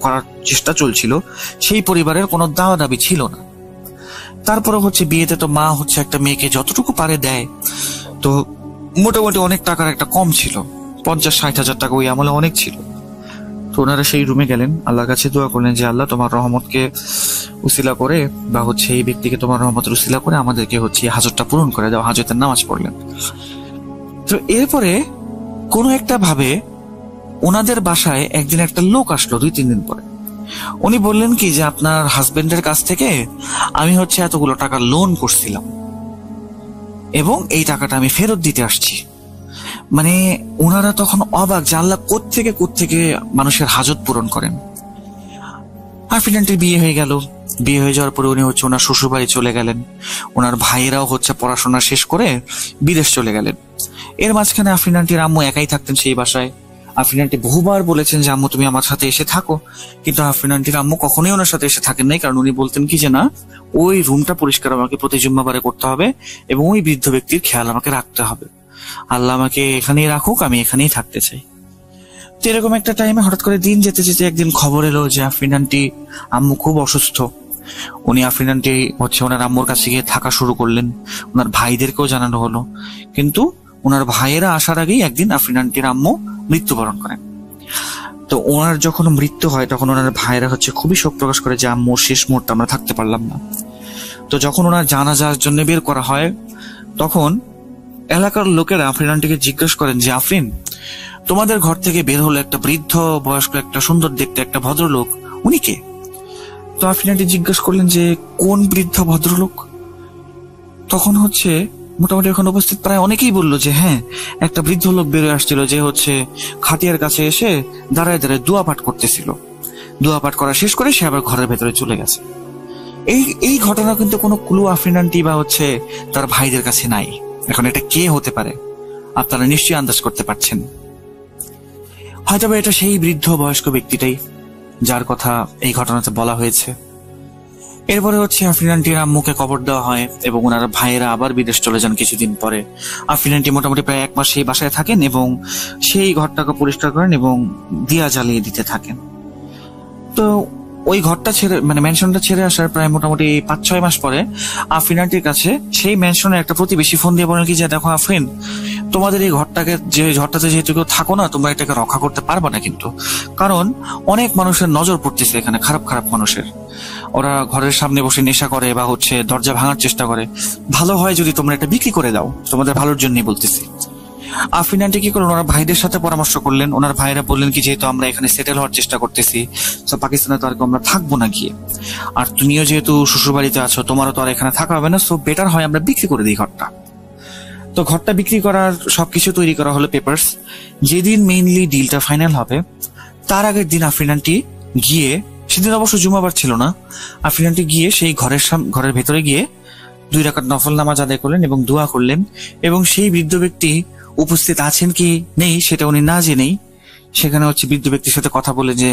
করার চেষ্টা চলছিল সেই পরিবারের কোনো দাওয়া দাবি ছিল না। তারপরে বিয়েতে তো মা একটা মেয়েকে যতটুকু পারে দেয়। তো মোটামুটি অনেক টাকার একটা কম ছিল, 50-60 হাজার টাকা ওই আমলে অনেক ছিল। তো ওনারা সেই রুমে গেলেন, আল্লাহর কাছে দোয়া করলেন যে আল্লাহ তোমার রহমতকে উসিলা করে বা এই ব্যক্তিকে তোমার রহমতের উসিলা করে আমাদেরকে এই হাজতটা পূরণ করে দাও। হাজতের নামাজ পড়লেন। তো এরপরে কোনো একটা ভাবে ওনাদের বাসায় একদিন একটা লোক আসলো 2-3 দিন পরে। উনি বললেন কি যে আপনার হাজবেন্ডের কাছ থেকে আমি এতগুলো টাকা লোন করছিলাম এবং এই টাকাটা আমি ফেরত দিতে আসছি। মানে ওনারা তখন অবাক যে আল্লাহ কোত্থেকে মানুষের হাজত পূরণ করেন। আফরিন আন্টির বিয়ে হয়ে গেল। বিয়ে হয়ে যাওয়ার পরে উনি ওনার শ্বশুর বাড়ি চলে গেলেন। ওনার ভাইয়েরাও পড়াশোনা শেষ করে বিদেশ চলে গেলেন। এর মাঝখানে আফরিন আন্টির আম্মু একাই থাকতেন সেই বাসায়। আফরিন আন্টি বহুবার বলেছেন যে আম্মু তুমি আমার সাথে এসে থাকো, কিন্তু আফরিন আন্টির আম্মু কখনোই ওনার সাথে এসে থাকেন নাই। কারণ উনি বলতেন কি যে না, ওই রুমটা পরিষ্কার আমাকে প্রতি জুম্মাবারে করতে হবে এবং ওই বৃদ্ধ ব্যক্তির খেয়াল আমাকে রাখতে হবে। আল্লাহ আমাকে এখানেই রাখুক, আমি এখানেই থাকতে চাই। তো এরকম একটা টাইমে হঠাৎ করে দিন যেতে যেতে একদিন খবর এলো যে আফরিন আন্টি আম্মু খুব অসুস্থ। উনি আফরিন আন্টি ওনার আম্মুর কাছে গিয়ে থাকা শুরু করলেন। ওনার ভাইদেরকেও জানানো হলো, কিন্তু ওনার ভাইয়েরা আসার আগেই একদিন আফরিন আন্টির আম্মু মৃত্যুবরণ করেন। তো ওনার যখন মৃত্যু হয় তখন ওনার ভাইয়েরা খুবই শোক প্রকাশ করে যে আম্মুর শেষ মুহূর্তে আমরা থাকতে পারলাম না। তো যখন ওনার জানাজার জন্য বের করা হয় তখন এলাকার লোকেরা আফরিন আন্টিকে জিজ্ঞেস করেন যে আফরিন, তোমাদের ঘর থেকে বের হলো একটা বৃদ্ধ বয়স্ক একটা সুন্দর দেখতে একটা ভদ্রলোক, উনি কে? তো আফরিন আন্টি জিজ্ঞেস করলেন যে কোন বৃদ্ধ ভদ্রলোক? তখন মোটামুটি এখন উপস্থিত প্রায় অনেকেই বললো যে হ্যাঁ, একটা বৃদ্ধ লোক বেরোয় আসছিল যে খাটিয়ার কাছে এসে দাঁড়ায় দাঁড়ায় দোয়া পাঠ করতেছিল। দোয়া পাঠ করা শেষ করে সে আবার ঘরের ভেতরে চলে গেছে। এই ঘটনা কিন্তু কোনো ক্লু আফরিন আন্টি বা তার ভাইদের কাছে নাই। এখন এটা কে হতে পারে আপনারা নিশ্চয়ই আন্দাজ করতে পারছেন। হয়তো এটা সেই বৃদ্ধ বয়স্ক ব্যক্তিটাই যার কথা এই ঘটনাতে বলা হয়েছে। এরপরে আফরিন আন্টির আম্মুকে কবর দেওয়া হয় এবং ওনার ভাইয়েরা আবার বিদেশ চলে যান কিছুদিন পরে। আফরিন আন্টি মোটামুটি প্রায় 1 মাস সেই বাসায় থাকেন এবং সেই ঘরটাকে পরিষ্কার করেন এবং দিয়া জ্বালিয়ে দিতে থাকেন। তো ওই ঘরটা ছেড়ে ম্যানশনটা ছেড়ে আসার প্রায় মোটামুটি 5-6 মাস পরে আফরিন আন্টির কাছে সেই ম্যানশনের একটা প্রতিবেশী ফোন দিয়ে বলেন কি যে দেখো আফরিন, তোমাদের এই ঘরটাতে যেহেতু কেউ থাকো না, তোমরা এটাকে রক্ষা করতে পারবে না, কিন্তু কারণ অনেক মানুষের নজর পড়তেছে এখানে, খারাপ খারাপ মানুষের। ওরা ঘরের সামনে বসে নেশা করে বা দরজা ভাঙার চেষ্টা করে। ভালো হয় যদি তোমরা এটা বিক্রি করে দাও, তোমাদের ভালোর জন্যই বলতেছি। আফরিন আন্টি কি করলেন, ওনার ভাইদের সাথে পরামর্শ করলেন। ওনার ভাইরা বললেন কি যেহেতু আমরা এখানে সেটেল হওয়ার চেষ্টা করতেছি, তো পাকিস্তানে তো আর আমরা থাকবো না গিয়ে, আর তুমিও যেহেতু শ্বশুর বাড়িতে আছো, তোমারও তো আর এখানে থাকা হবে না, সো বেটার হয় আমরা বিক্রি করে দিই ঘরটা। তো ঘরটা বিক্রি করার সবকিছু তৈরি করা হলো, পেপারস। যেদিন মেইনলি ডিলটা ফাইনাল হবে তার আগের দিন আফরিন আন্টি গিয়ে, সেদিন অবশ্য জুমাবার ছিল না, আফরিন আন্টি গিয়ে সেই ঘরের ভেতরে গিয়ে 2 রাকাত নফল নামাজ আদায় করলেন এবং দোয়া করলেন। এবং সেই বৃদ্ধ ব্যক্তি উপস্থিত আছেন কি নেই সেটা উনি না জেনেই সেখানে বৃদ্ধ ব্যক্তির সাথে কথা বলে যে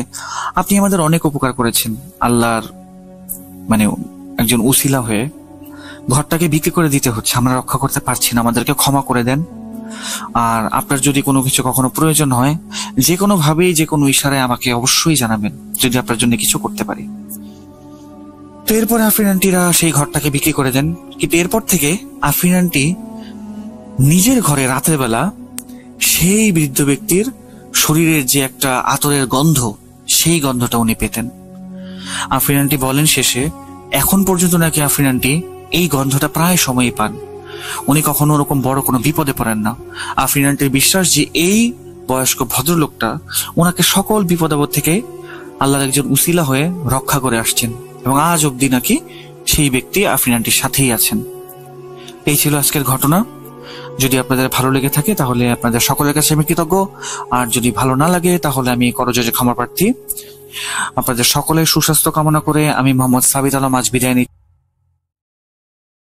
আপনি আমাদের অনেক উপকার করেছেন, আল্লাহর একজন উসিলা হয়ে ঘরটাকে বিক্রি করে দিতে হচ্ছে, আমরা রক্ষা করতে পারছি না, আমাদেরকে ক্ষমা করে দেন। আর আপনার যদি কোনো কিছু কখনো প্রয়োজন হয়, যে কোনো ভাবেই যে কোনো ইশারায় আমাকে অবশ্যই জানাবেন যদি আপনার জন্য কিছু করতে পারি। তো এরপরে আফরিন আন্টিরা সেই ঘরটাকে বিক্রি করে দেন। কিন্তু এরপর থেকে আফরিন আন্টি নিজের ঘরে রাতের বেলা সেই বৃদ্ধ ব্যক্তির শরীরের যে একটা আতরের গন্ধ, সেই গন্ধটা উনি পেতেন। আফরিন আন্টি বলেন শেষে এখন পর্যন্ত নাকি আফরিন আন্টি এই গন্ধটা প্রায় সময়ই পান। উনি কখনো ওরকম বড় কোনো বিপদে পড়েন না। আফরিন আন্টির বিশ্বাস যে এই বয়স্ক ভদ্রলোকটা ওনাকে সকল বিপদ আপদ থেকে আল্লাহর একজন উসিলা হয়ে রক্ষা করে আসছেন এবং আজ অব্দি নাকি সেই ব্যক্তি আফরিন আন্টির সাথেই আছেন। এই ছিল আজকের ঘটনা। যদি আপনাদের ভালো লেগে থাকে তাহলে আপনাদের সকলের কাছে আমি কৃতজ্ঞ, আর যদি ভালো না লাগে তাহলে আমি করজোড়ে ক্ষমা প্রার্থী। আপনাদের সকলের সুস্বাস্থ্য কামনা করে আমি মোহাম্মদ সাবিত আলম আজ বিদায় নিচ্ছি।